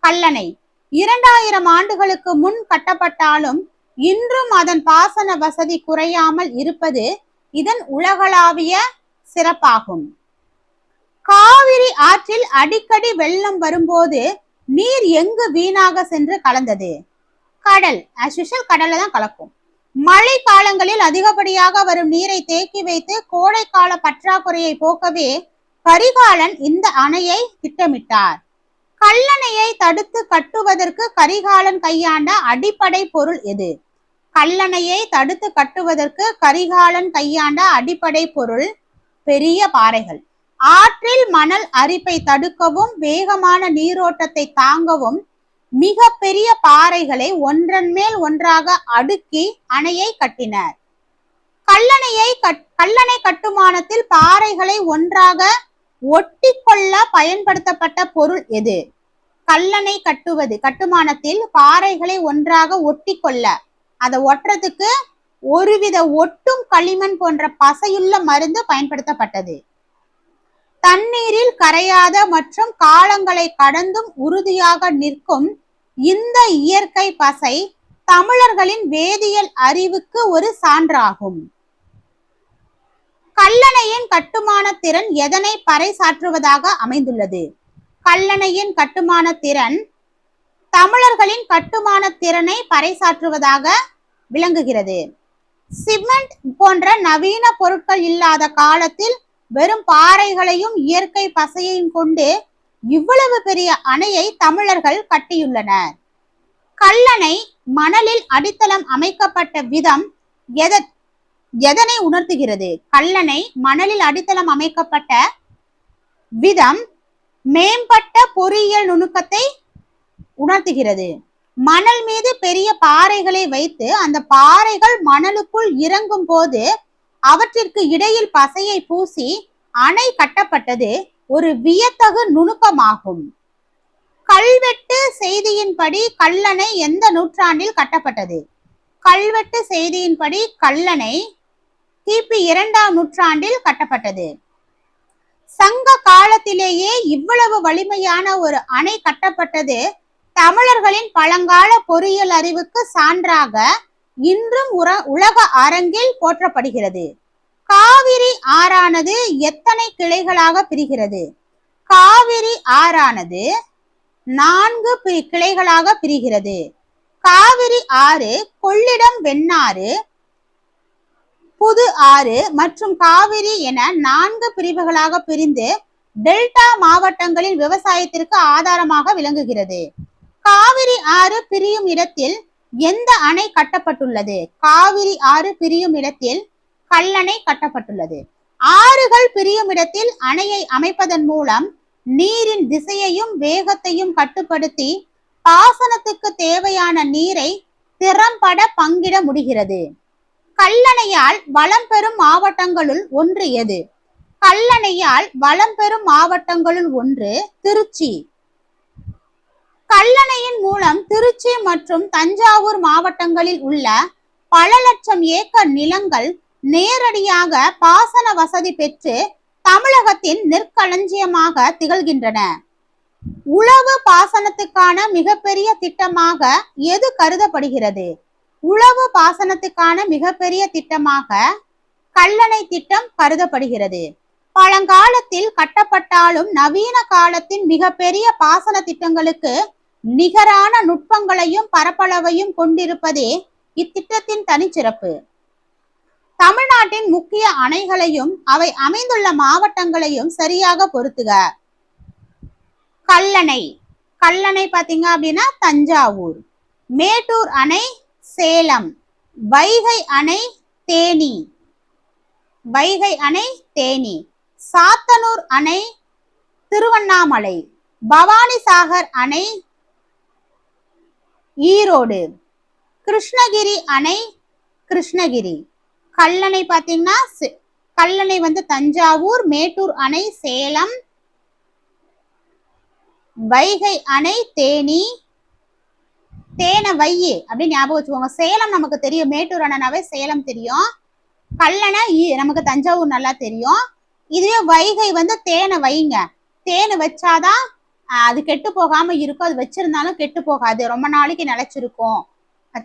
கல்லணை. 2000 ஆண்டுகளுக்கு முன் கட்டப்பட்டாலும் இன்றும் அதன் பாசன வசதி குறையாமல் இருப்பது இதன் உலகளாவிய சிறப்பாகும். காவிரி ஆற்றில் அடிக்கடி வெள்ளம் வரும்போது நீர் எங்கு வீணாக சென்று கலந்தது? கடல். கடல்ல தான் கலக்கும். மழை காலங்களில் அதிகப்படியாக வரும் நீரை தேக்கி வைத்து கோடைக்கால பற்றாக்குறையை போக்கவே கரிகாலன் இந்த அணையை திட்டமிட்டார். கல்லணையை தடுத்து கட்டுவதற்கு கரிகாலன் கையாண்ட அடிப்படை பொருள் எது? கல்லணையை தடுத்து கட்டுவதற்கு கரிகாலன் கையாண்ட அடிப்படை பொருள் பெரிய பாறைகள். ஆற்றில் மணல் அரிப்பை தடுக்கவும் வேகமான நீரோட்டத்தை தாங்கவும் மிக பெரிய பாறைகளை ஒன்றன் மேல் ஒன்றாக அடுக்கி அணையை கட்டினர். கல்லணை கட்டுமானத்தில் பாறைகளை ஒன்றாக ஒட்டி கொள்ள பயன்படுத்தப்பட்ட பொருள் எது? கல்லணை கட்டுமானத்தில் பாறைகளை ஒன்றாக ஒட்டி கொள்ள, அதை ஒட்டுறதுக்கு ஒருவித ஒட்டும் களிமண் போன்ற பசையுள்ள மருந்து பயன்படுத்தப்பட்டது. தண்ணீரில் கரையாத மற்றும் காலங்களை கடந்தும் உறுதியாக நிற்கும் இந்த இயற்கை பசை தமிழர்களின் வேதியியல் அறிவுக்கு ஒரு சான்றாகும். கல்லணையின் கட்டுமான திறன் எதனை பறைசாற்றுவதாக அமைந்துள்ளது? கல்லணையின் கட்டுமான திறன் தமிழர்களின் கட்டுமான திறனை பறைசாற்றுவதாக விளங்குகிறது. சிமெண்ட் போன்ற நவீன பொருட்கள் இல்லாத காலத்தில் வெறும் பாறைகளையும் இயற்கை பசையையும் கொண்டு இவ்வளவு பெரிய அணையை தமிழர்கள் கட்டியுள்ளனர். கல்லணை மணலில் அடித்தளம் அமைக்கப்பட்ட விதம் எதனை உணர்த்துகிறது? கல்லணை மணலில் அடித்தளம் அமைக்கப்பட்ட விதம் மேம்பட்ட பொறியியல் நுணுக்கத்தை உணர்த்துகிறது. மணல் மீது பெரிய பாறைகளை வைத்து அந்த பாறைகள் மணலுக்குள் இறங்கும் போது அவற்றிற்கு இடையில் பசையை பூசி அணை கட்டப்பட்டது ஒரு வியத்தகு நுணுக்கமாகும். கல்வெட்டு செய்தியின்படி கல்லணை எந்த நூற்றாண்டில் கட்டப்பட்டது? கல்வெட்டு செய்தியின்படி கல்லணை கிபி 2ஆம் நூற்றாண்டில் கட்டப்பட்டது. சங்க காலத்திலேயே இவ்வளவு வலிமையான ஒரு அணை கட்டப்பட்டது தமிழர்களின் பழங்கால பொறியியல் அறிவுக்கு சான்றாக இன்றும் உலக அரங்கில் போற்றப்படுகிறது. காவிரி ஆறானது எத்தனை கிளைகளாக பிரிகிறது? காவிரி ஆறானது 4 கிளைகளாக பிரிகிறது. காவிரி ஆறு கொள்ளிடம், வெண்ணாறு, புது ஆறு மற்றும் காவிரி என 4 பிரிவுகளாக பிரிந்து டெல்டா மாவட்டங்களில் விவசாயத்திற்கு ஆதாரமாக விளங்குகிறது. காவிரி ஆறு பிரியும் இடத்தில் எந்த அணை கட்டப்பட்டுள்ளது? காவிரி ஆறு பிரியும் இடத்தில் கல்லணை கட்டப்பட்டுள்ளது. ஆறுகள் பிரியும் இடத்தில் அணையை அமைப்பதன் மூலம் நீரின் திசையையும் வேகத்தையும் கட்டுப்படுத்தி பாசனத்துக்கு தேவையான நீரை திறம்பட பங்கிட முடிகிறது. கல்லணையால் வளம் பெறும் மாவட்டங்களுள் ஒன்று எது? கல்லணையால் வளம் பெறும் மாவட்டங்களுள் ஒன்று திருச்சி. கல்லணையின் மூலம் திருச்சி மற்றும் தஞ்சாவூர் மாவட்டங்களில் உள்ள பல லட்சம் ஏக்கர் நிலங்கள் நேரடியாக பாசன வசதி பெற்று தமிழகத்தின் நெற்களஞ்சியமாக திகழ்கின்றன. உழவு பாசனத்துக்கான மிகப்பெரிய திட்டமாக எது கருதப்படுகிறது? உழவு பாசனத்துக்கான மிகப்பெரிய திட்டமாக கல்லணை திட்டம் கருதப்படுகிறது. பழங்காலத்தில் கட்டப்பட்டாலும் நவீன காலத்தின் மிகப்பெரிய பாசன திட்டங்களுக்கு நிகரான நுட்பங்களையும் பரப்பளவையும் கொண்டிருப்பதே இத்திட்டத்தின் தனிச்சிறப்பு. தமிழ்நாட்டின் முக்கிய அணைகளையும் அவை அமைந்துள்ள மாவட்டங்களையும் சரியாக பொருத்துக. கல்லணை, கல்லணை பாத்தீங்க அப்படின்னா தஞ்சாவூர். மேட்டூர் அணை சேலம். வைகை அணை தேனி. வைகை அணை தேனி. சாத்தனூர் அணை திருவண்ணாமலை. பவானிசாகர் அணை ஈரோடு. கிருஷ்ணகிரி அணை கிருஷ்ணகிரி. கல்லணை பாத்தீங்கன்னா கல்லணை வந்து தஞ்சாவூர், மேட்டூர் அணை சேலம், வைகை அணை தேனி. தேனை வையி அப்படின்னு ஞாபகம் வச்சுக்கோங்க. சேலம் நமக்கு தெரியும், மேட்டூர் அணைனாவே சேலம் தெரியும். கல்லணை நமக்கு தஞ்சாவூர் நல்லா தெரியும். இதுவே வைகை வந்து தேனை வைங்க. தேனை வச்சாதான் அது கெட்டு போகாம இருக்கும். அது வச்சிருந்தாலும் கெட்டு போகாது, ரொம்ப நாளைக்கு நிலைச்சிருக்கும்.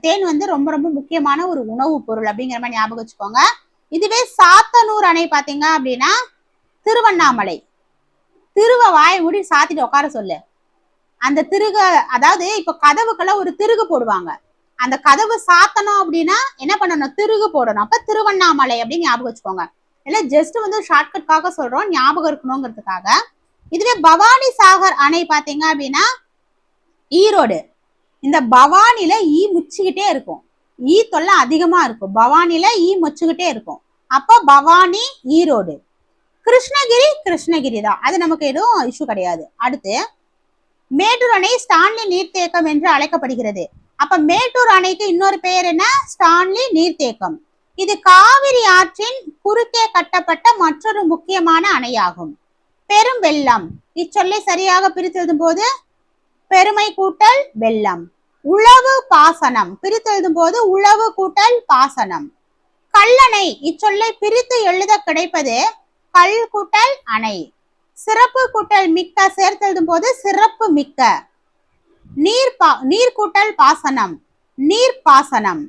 தேன் வந்து ரொம்ப ரொம்ப முக்கியமான ஒரு உணவு பொருள் அப்படிங்கிற மாதிரி ஞாபகம் வச்சுக்கோங்க. இதுவே சாத்தனூர் அணை பாத்தீங்க அப்படின்னா திருவண்ணாமலை. திருவ வாயை மூடி சாத்திட்டு உட்கார சொல்லு. அந்த திருக, அதாவது இப்ப கதவுக்கெல்லாம் ஒரு திருகு போடுவாங்க. அந்த கதவு சாத்தணும் அப்படின்னா என்ன பண்ணணும்? திருகு போடணும். அப்ப திருவண்ணாமலை அப்படின்னு ஞாபகம் வச்சுக்கோங்க. இல்ல ஜஸ்ட் வந்து ஷார்ட்கட்காக சொல்றோம், ஞாபகம் இருக்கணுங்கிறதுக்காக. இதுவே பவானிசாகர் அணை பாத்தீங்க அப்படின்னா ஈரோடு. இந்த பவானில ஈ முச்சுக்கிட்டே இருக்கும், ஈ தொல்லை அதிகமா இருக்கும். பவானில ஈ முச்சுக்கிட்டே இருக்கும். அப்ப பவானி ஈரோடு. கிருஷ்ணகிரி கிருஷ்ணகிரி தான், அது நமக்கு எதுவும் இஷ்யூ கிடையாது. அடுத்து மேட்டூர் அணை ஸ்டான்லி நீர்த்தேக்கம் என்று அழைக்கப்படுகிறது. அப்ப மேட்டூர் அணைக்கு இன்னொரு பெயர் என்ன? ஸ்டான்லி நீர்த்தேக்கம். இது காவிரி ஆற்றின் குறுக்கே கட்டப்பட்ட மற்றொரு முக்கியமான அணையாகும். பெரும் வெள்ளம், இச்சொல்லை சரியாக பிரித்து எழுதும் போது பெருமை கூட்டல் வெள்ளம். உழவு பாசனம், பிரித்து எழுதும் போது உழவு கூட்டல் பாசனம். கல்லணை, இச்சொல்லை பிரித்து எழுத கிடைப்பது கல் கூட்டல் அணை. சிறப்பு கூட்டல் மிக்க சேர்த்து எழுதும் போது சிறப்பு மிக்க. நீர் கூட்டல் பாசனம் நீர்ப்பாசனம்.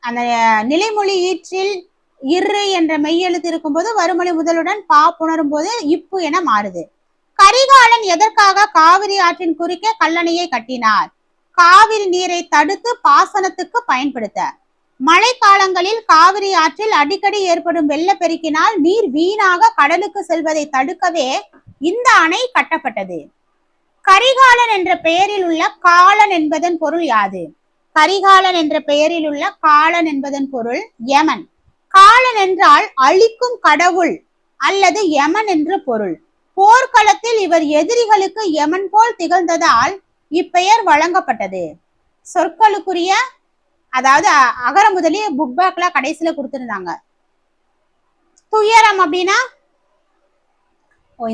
அந்த நிலைமொழி ஈற்றில் இரு என்ற மெய்யெழுத்து இருக்கும் போது வறுமொழி முதலுடன் பா புணரும் போது இப்பு என மாறுது. கரிகாலன் எதற்காக காவிரி ஆற்றின் குறுக்கே கல்லணையை கட்டினார்? காவிரி நீரை தடுத்து பாசனத்துக்கு பயன்படுத்த. மழை காலங்களில் காவிரி ஆற்றில் அடிக்கடி ஏற்படும் வெள்ளப்பெருக்கினால் நீர் வீணாக கடலுக்கு செல்வதை தடுக்கவே இந்த அணை கட்டப்பட்டது. கரிகாலன் என்ற பெயரில் உள்ள காலன் என்பதன் பொருள் யாது? கரிகாலன் என்ற பெயரில் உள்ள காலன் என்பதன் பொருள் யமன். காலன் என்றால் அழிக்கும் கடவுள் அல்லது யமன் என்று பொருள். போர்க்களத்தில் இவர் எதிரிகளுக்கு யமன் போல் திகழ்ந்ததால் இப்பெயர் வழங்கப்பட்டது. சொற்களுக்குரிய, அதாவது அகர முதலிய புக் பேக்ல கடைசியில கொடுத்திருந்தாங்க. துயரம் அப்படின்னா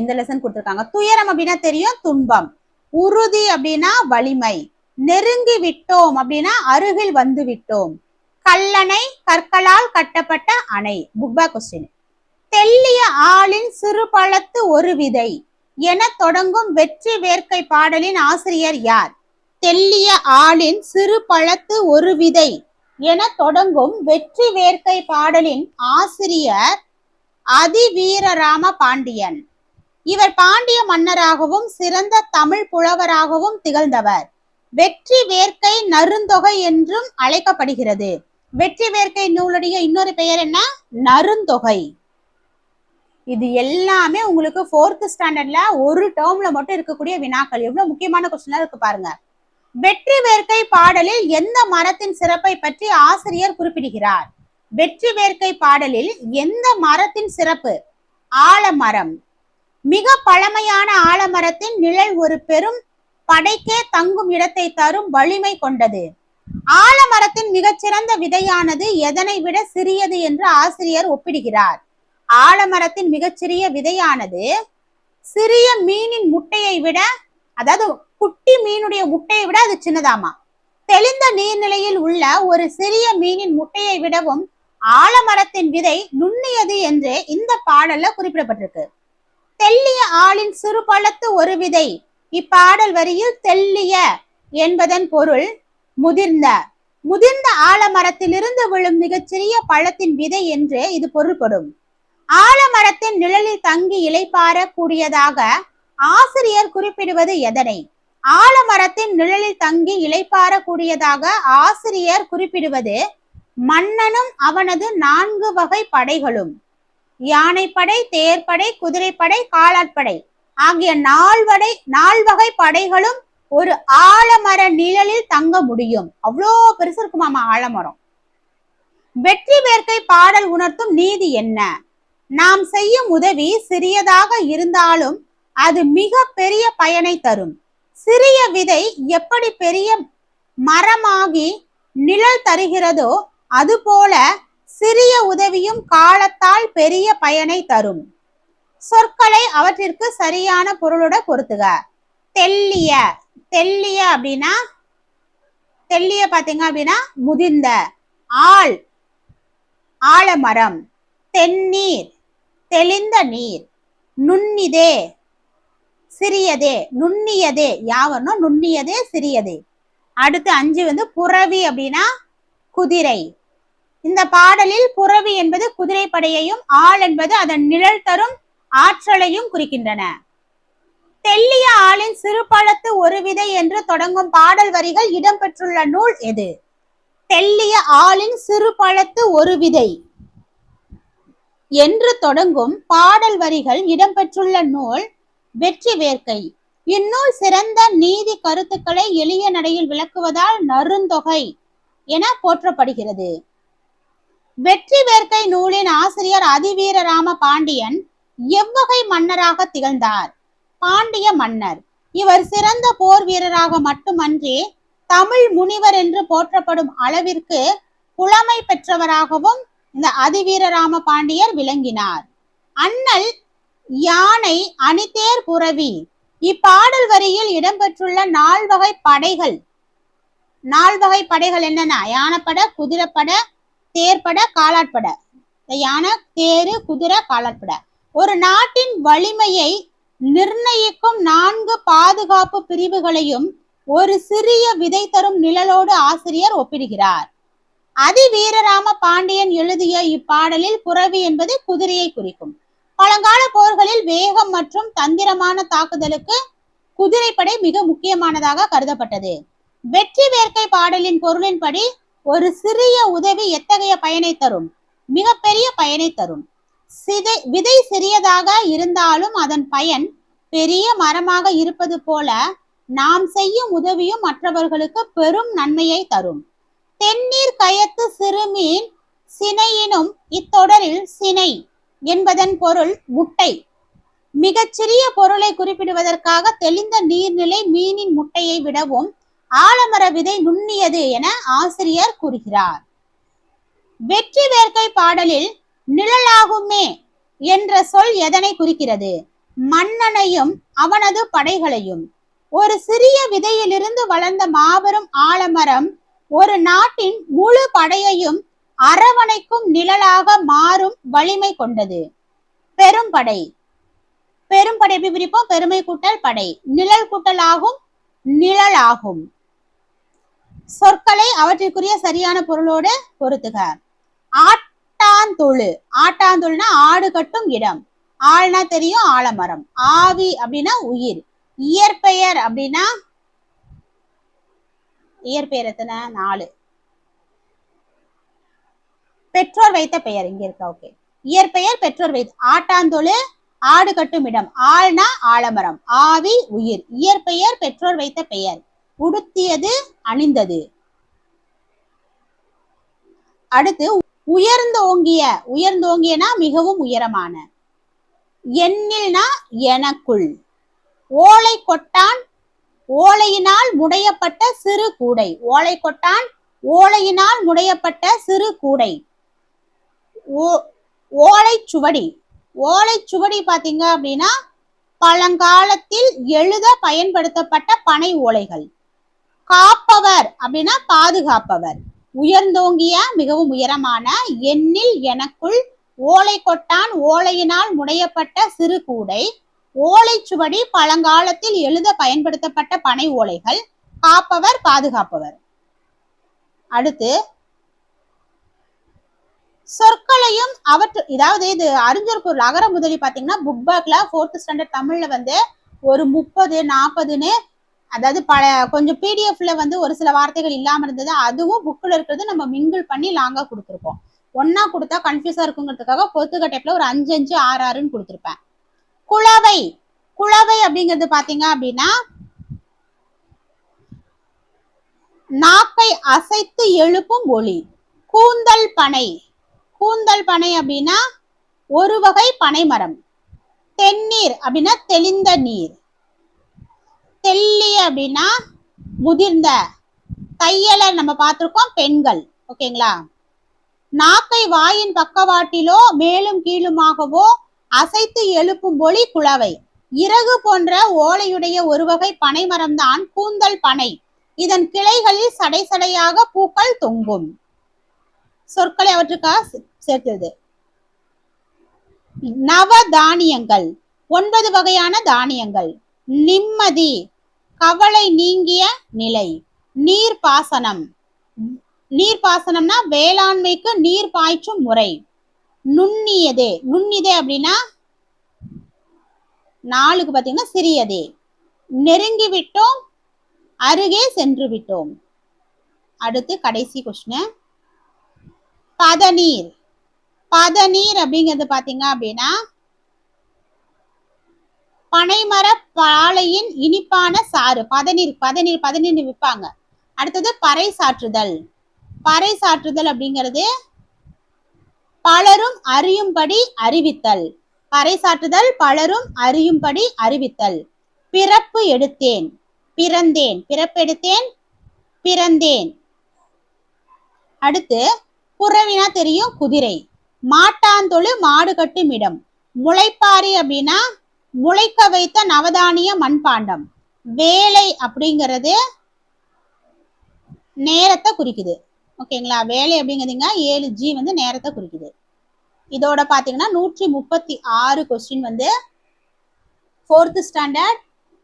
இந்த லெசன் கொடுத்திருக்காங்க. துயரம் அப்படின்னா தெரியும், துன்பம். உறுதி அப்படின்னா வலிமை. நெருங்கி விட்டோம் அப்படின்னா அருகில் வந்து விட்டோம். கல்லணை, கற்களால் கட்டப்பட்ட அணை. Book back question. தெல்லிய ஆளின் சிறு பழத்து ஒரு விதை என தொடங்கும் வெற்றி வேர்க்கை பாடலின் ஆசிரியர் யார்? தெல்லிய ஆளின் சிறு பழத்து ஒரு விதை என தொடங்கும் வெற்றி வேர்க்கை பாடலின் ஆசிரியர் அதிவீரராம பாண்டியன். இவர் பாண்டிய மன்னராகவும் சிறந்த தமிழ் புலவராகவும் திகழ்ந்தவர். வெற்றி வேர்க்கை நருந்தொகை என்றும் அழைக்கப்படுகிறது. வெற்றி வேர்க்கை நூலுடைய இன்னொரு பெயர் என்ன? நருந்தொகை. இது எல்லாமே உங்களுக்கு 4th ஸ்டாண்டர்ட்ல ஒரு டேர்ம்ல மட்டும் இருக்கக்கூடிய வினாக்கள். எவ்வளவு முக்கியமான கொஸ்டினா இருக்கு பாருங்க. வெற்றி வேர்க்கை பாடலில் எந்த மரத்தின் சிறப்பை பற்றி ஆசிரியர் குறிப்பிடுகிறார்? வெற்றி வேர்க்கை பாடலில் எந்த மரத்தின் சிறப்பு? ஆலமரம். மிக பழமையான ஆலமரத்தின் நிழல் ஒரு பெரும் படைக்கே தங்கும் இடத்தை தரும் வலிமை கொண்டது. ஆலமரத்தின் மிகச்சிறந்த விதையானது எதனை விட சிறியது என்று ஆசிரியர் ஒப்பிடுகிறார்? ஆலமரத்தின் மிகச்சிறிய விதையானது சிறிய மீனின் முட்டையை விட, அதாவது குட்டி மீனுடைய முட்டையை விட அது சின்னதாமா. தெளிந்த நீர்நிலையில் உள்ள ஒரு சிறிய மீனின் முட்டையை விடவும் ஆலமரத்தின் விதை நுண்ணியது என்று இந்த பாடல்ல குறிப்பிடப்பட்டிருக்கு. தெள்ளிய ஆளின் சிறு பழத்து ஒரு விதை. இப்பாடல் வரியில் தெள்ளிய என்பதன் பொருள் முதிர்ந்த. முதிர்ந்த ஆலமரத்திலிருந்து விழும் மிகச்சிறிய பழத்தின் விதை என்று இது பொருள்படும். ஆலமரத்தின் நிழலில் தங்கி இளைப்பாற கூடியதாக ஆசிரியர் குறிப்பிடுவது எதனை? ஆலமரத்தின் நிழலில் தங்கி இளைப்பாற கூடியதாக ஆசிரியர் குறிப்பிடுவது மன்னனும் அவனது 4 வகை படைகளும், யானைப்படை, தேர்ப்படை, குதிரைப்படை, காலாட்படை ஆகிய 4 வகை படைகளும் ஒரு ஆலமர நிழலில் தங்க முடியும். அவ்வளோ பெருசு இருக்குமாமா ஆலமரம். வெற்றி வேர்க்கை பாடல் உணர்த்தும் நீதி என்ன? நாம் செய்யும் உதவி சிறியதாக இருந்தாலும் அது மிக பெரிய பயனை தரும். சிறிய விதை எப்படி பெரிய மரமாகி நிழல் தருகிறதோ அதுபோல சிறிய உதவியும் காலத்தால் பெரிய பயனை தரும். சொற்களை அவற்றிற்கு சரியான பொருளோட பொருத்துக. தெள்ளிய. தெள்ளிய அப்படின்னா, தெள்ளிய பாத்தீங்க அப்படின்னா முதிர்ந்த. ஆள், ஆலமரம். தென்னீர், தெளிந்த நீர். நுண்ணிதே, சிறியதே. நுண்ணியதே யாவனோ நுண்ணியதே சிறியதே. அடுத்து 5 புறவி அப்படின்னா குதிரை. இந்த பாடலில் புறவி என்பது குதிரைப்படையையும் ஆள் என்பது அதன் நிழல் தரும் ஆற்றலையும் குறிக்கின்றன. தெள்ளிய ஆளின் சிறு பழத்து ஒரு விதை என்று தொடங்கும் பாடல் வரிகள் இடம்பெற்றுள்ள நூல் எது? தெள்ளிய ஆளின் சிறு பழத்து ஒரு விதை என்று தொடங்கும் பாடல் வரிகள் இடம்பெற்றுள்ள நூல் வெற்றி வேர்க்கை. இந்நூல் சிறந்த நீதி கருத்துக்களை எளிய நடையில் விளக்குவதால் நறுந்தொகை என போற்றப்படுகிறது. வெற்றி வேர்க்கை நூலின் ஆசிரியர் அதிவீரராம பாண்டியன் எவ்வகை மன்னராக திகழ்ந்தார்? பாண்டிய மன்னர். இவர் சிறந்த போர் வீரராக மட்டுமன்றி தமிழ் முனிவர் என்று போற்றப்படும் அளவிற்கு புலமை பெற்றவராகவும் இந்த அதிவீரராம பாண்டியர் விளங்கினார். அண்ணல், யானை, அணிதேர், புறவி இப்பாடல் வரியில் இடம்பெற்றுள்ள 4 வகை படைகள். 4 வகை படைகள் என்னன்னா யானைப்படை, குதிரைப்படை, தேர்ப்படை, காலாட்படை. யானை, தேரு, குதிரை, காலாட்படை ஒரு நாட்டின் வலிமையை நிர்ணயிக்கும் 4 பாதுகாப்பு பிரிவுகளையும் ஒரு சிறிய விதை தரும் நிழலோடு ஆசிரியர் ஒப்பிடுகிறார். அதிவீரராம பாண்டியன் எழுதிய இப்பாடலில் புறவி என்பது குதிரையை குறிக்கும். பழங்கால போர்களில் வேகம் மற்றும் தந்திரமான தாக்குதலுக்கு குதிரைப்படை மிக முக்கியமானதாக கருதப்பட்டது. வெற்றி வேர்க்கை பாடலின் பொருளின்படி ஒரு சிறிய உதவி எத்தகைய பயனை தரும்? மிகப்பெரிய பயனை தரும். விதை சிறியதாக இருந்தாலும் அதன் பயன் பெரிய மரமாக இருப்பது போல நாம் செய்யும் உதவியும் மற்றவர்களுக்கு பெரும் நன்மையை தரும். தென்னீர் கயத்து சிறுமீன் சினையினும் இத்தொடரில் சினை என்பதன் பொருள் முட்டை. மிகச்சிறிய பொருளை குறிப்பிடுவதற்காக தெளிந்த நீர்நிலை மீனின் முட்டையை விடவும் ஆலமர விதை நுண்ணியது என ஆசிரியர் கூறுகிறார். வெற்றி வேர்க்கை பாடலில் நிழலாகுமே என்ற சொல் எதனை குறிக்கிறது? மன்னனையும் அவனது படைகளையும். ஒரு சிறிய விதையிலிருந்து வளர்ந்த மாபெரும் ஆலமரம் ஒரு நாட்டின் முழு படையையும் அரவணைக்கும் நிழலாக மாறும் வலிமை கொண்டது. பெரும்படை. பெரும்படை எப்படி பிரிப்போம்? பெருமை கூட்டல் படை. நிழல் கூட்டல் ஆகும், நிழலாகும். சொற்களை அவற்றிற்குரிய சரியான பொருளோடு பொருத்துக. ஆட்டாந்தொழு. ஆட்டாந்தொழுனா ஆடு கட்டும் இடம். ஆள்னா தெரியும், ஆலமரம். ஆவி அப்படின்னா உயிர். இயற்பெயர் அப்படின்னா இயற்பெயர் எத்தனை? 4. பெற்றோர் வைத்த பெயர் இங்க இருக்கா? ஓகே. இயற்பெயர் பெற்றோர் வைத்த. ஆட்டாந்தொழு ஆடு கட்டும் இடம். ஆள்னா ஆலமரம். ஆவி உயிர். இயற்பெயர் பெற்றோர் வைத்த பெயர். உடுத்தியது அணிந்தது. அடுத்து உயர்ந்தோங்கிய. உயர்ந்தோங்கியனா மிகவும் உயரமான. எண்ணில்னா எனக்குள். ஓலை கொட்டான் ஓலையினால் முடையப்பட்ட சிறு கூடை. ஓலை கொட்டான் ஓலையினால் முடையப்பட்ட சிறு கூடை. ஓலைச்சுவடி. ஓலைச்சுவடி பாத்தீங்க அப்படின்னா பழங்காலத்தில் எழுத பயன்படுத்தப்பட்ட பனை ஓலைகள். காப்பவர் அப்படின்னா பாதுகாப்பவர். உயர்ந்தோங்கிய மிகவும் உயரமான. எண்ணில் எனக்குள். ஓலை கொட்டான் ஓலையினால் முடையப்பட்ட சிறு கூடை. ஓலைச்சுவடி பழங்காலத்தில் எழுத பயன்படுத்தப்பட்ட பனை ஓலைகள். காப்பவர் பாதுகாப்பவர். அடுத்து சொற்களையும் இதாவது இது அறிஞர் பொருள் அகர முதலி பாத்தீங்கன்னா புக் பேக்ல 4th ஸ்டாண்டர்ட் தமிழ்ல வந்து ஒரு 30-40ன்னு அதாவது கொஞ்சம் பிடிஎஃப்ல வந்து ஒரு சில வார்த்தைகள் இல்லாம இருந்தது. அதுவும் புக்ல இருக்கிறது நம்ம மிங்கிள் பண்ணி லாங்கா கொடுத்துருப்போம். ஒன்னா கொடுத்தா கன்ஃபியூஸா இருக்குங்கிறதுக்காக பொறுத்துக்க டைப்ல ஒரு 5-5 6-6ன்னு கொடுத்துருப்பேன். குளவை. குளவை அப்படிங்கிறது பாத்தீங்க அப்படின்னா நாக்கை அசைத்து எழுப்பும் ஒளி. கூந்தல் பனை. கூந்தல் பனை அப்படின்னா ஒரு வகை பனை மரம். தென்னீர் அப்படின்னா தெளிந்த நீர். தெள்ளி அப்படின்னா முதிர்ந்த. தையலை நம்ம பார்த்திருக்கோம் பெண்கள். ஓகேங்களா. நாக்கை வாயின் பக்கவாட்டிலோ மேலும் கீழுமாகவோ அசைத்து எழுப்பும் ஒளி குளவை. இறகு போன்ற ஓலையுடைய ஒரு வகை பனை மரம்தான் கூந்தல் பனை. இதன் கிளைகளில் சடை சடையாக பூக்கள் தொங்கும். சொற்களை அவற்றுக்காக சேர்த்தது. நவ தானியங்கள். 9 வகையான தானியங்கள். நிம்மதி கவலை நீங்கிய நிலை. நீர்ப்பாசனம். நீர்ப்பாசனம்னா வேளாண்மைக்கு நீர் பாய்ச்சும் முறை. நுண்ணியதே. நுண்ணிதே அப்படின்னா 4க்கு பாத்தீங்கன்னா சிறியதே. நெருங்கி விட்டோம் அருகே சென்று விட்டோம். அடுத்து கடைசி கொஸ்டின். பதநீர். பதநீர் அப்படிங்கிறது பாத்தீங்க அப்படின்னா பனைமர பாலையின் இனிப்பான சாறு. பதநீர் பதநீர் பதநீர் விற்பாங்க. அடுத்தது பறை சாற்றுதல். பறை சாற்றுதல் அப்படிங்கிறது பலரும் அறியும்படி அறிவித்தல். பறை சாற்றுதல் பலரும் அறியும்படி அறிவித்தல். பிறப்பு எடுத்தேன். பிறந்தேன். பிறப்பெடுத்தேன் பிறந்தேன். அடுத்து புறவினா தெரியும் குதிரை. மாட்டாந்தொழு மாடு கட்டும் இடம். முளைப்பாரி அப்படின்னா முளைக்க வைத்த நவதானிய மண்பாண்டம். வேலை அப்படிங்கிறது நேரத்தை குறிக்குது. ஓகேங்களா. வேலை அப்படிங்கிறதுங்க 7G வந்து நேரத்தை குறிக்குது. இதோட பாத்தீங்கன்னா 136 கொஸ்டின் வந்து 4th ஸ்டாண்டர்ட்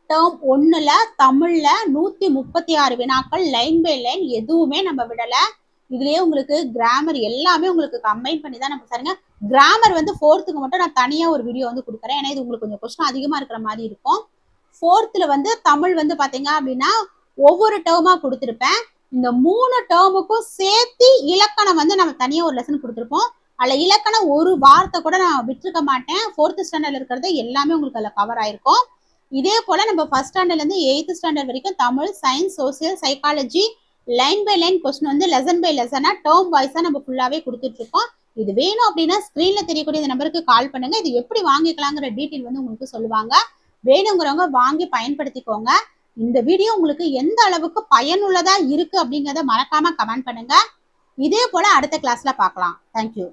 டேர்ம் 1ல தமிழ்ல 136 வினாக்கள் லைன் பை லைன் எதுவுமே நம்ம விடல. இதுலயே உங்களுக்கு கிராமர் எல்லாமே உங்களுக்கு கம்பைன் பண்ணி தான் நம்ம சரிங்க. கிராமர் வந்து 4th மட்டும் நான் தனியா ஒரு வீடியோ வந்து கொடுக்குறேன். ஏன்னா இது உங்களுக்கு கொஞ்சம் கொஸ்டின் அதிகமா இருக்கிற மாதிரி இருக்கும். 4th வந்து தமிழ் வந்து பாத்தீங்க அப்படின்னா ஒவ்வொரு டேர்மா கொடுத்துருப்பேன். இந்த 3 டேர்முக்கும் சேர்த்து இலக்கணம் வந்து நம்ம தனியா ஒரு லெசன் கொடுத்துருப்போம். அதுல இலக்கணம் ஒரு வார்த்தை கூட நான் விட்டுருக்க மாட்டேன். 4th ஸ்டாண்டர்ட்ல இருக்கிறது எல்லாமே உங்களுக்கு அதுல கவர் ஆயிருக்கும். இதே போல நம்ம 1st ஸ்டாண்டர்ட்ல இருந்து 8th ஸ்டாண்டர்ட் வரைக்கும் Tamil, science, social, psychology line by line question வந்து லெசன் பை லெசனா டேர்ம் வைஸா நம்ம ஃபுல்லாவே கொடுத்துட்டு இருக்கோம். இது வேணும் அப்படின்னா ஸ்கிரீன்ல தெரியக்கூடிய இந்த நம்பருக்கு கால் பண்ணுங்க. இது எப்படி வாங்கிக்கலாங்கிற டீட்டெயில் வந்து உங்களுக்கு சொல்லுவாங்க. வேணுங்கிறவங்க வாங்கி பயன்படுத்திக்கோங்க. இந்த வீடியோ உங்களுக்கு எந்த அளவுக்கு பயனுள்ளதா இருக்கு அப்படிங்கிறத மறக்காம கமெண்ட் பண்ணுங்க. இதே போல அடுத்த கிளாஸ்ல பார்க்கலாம். தேங்க்யூ.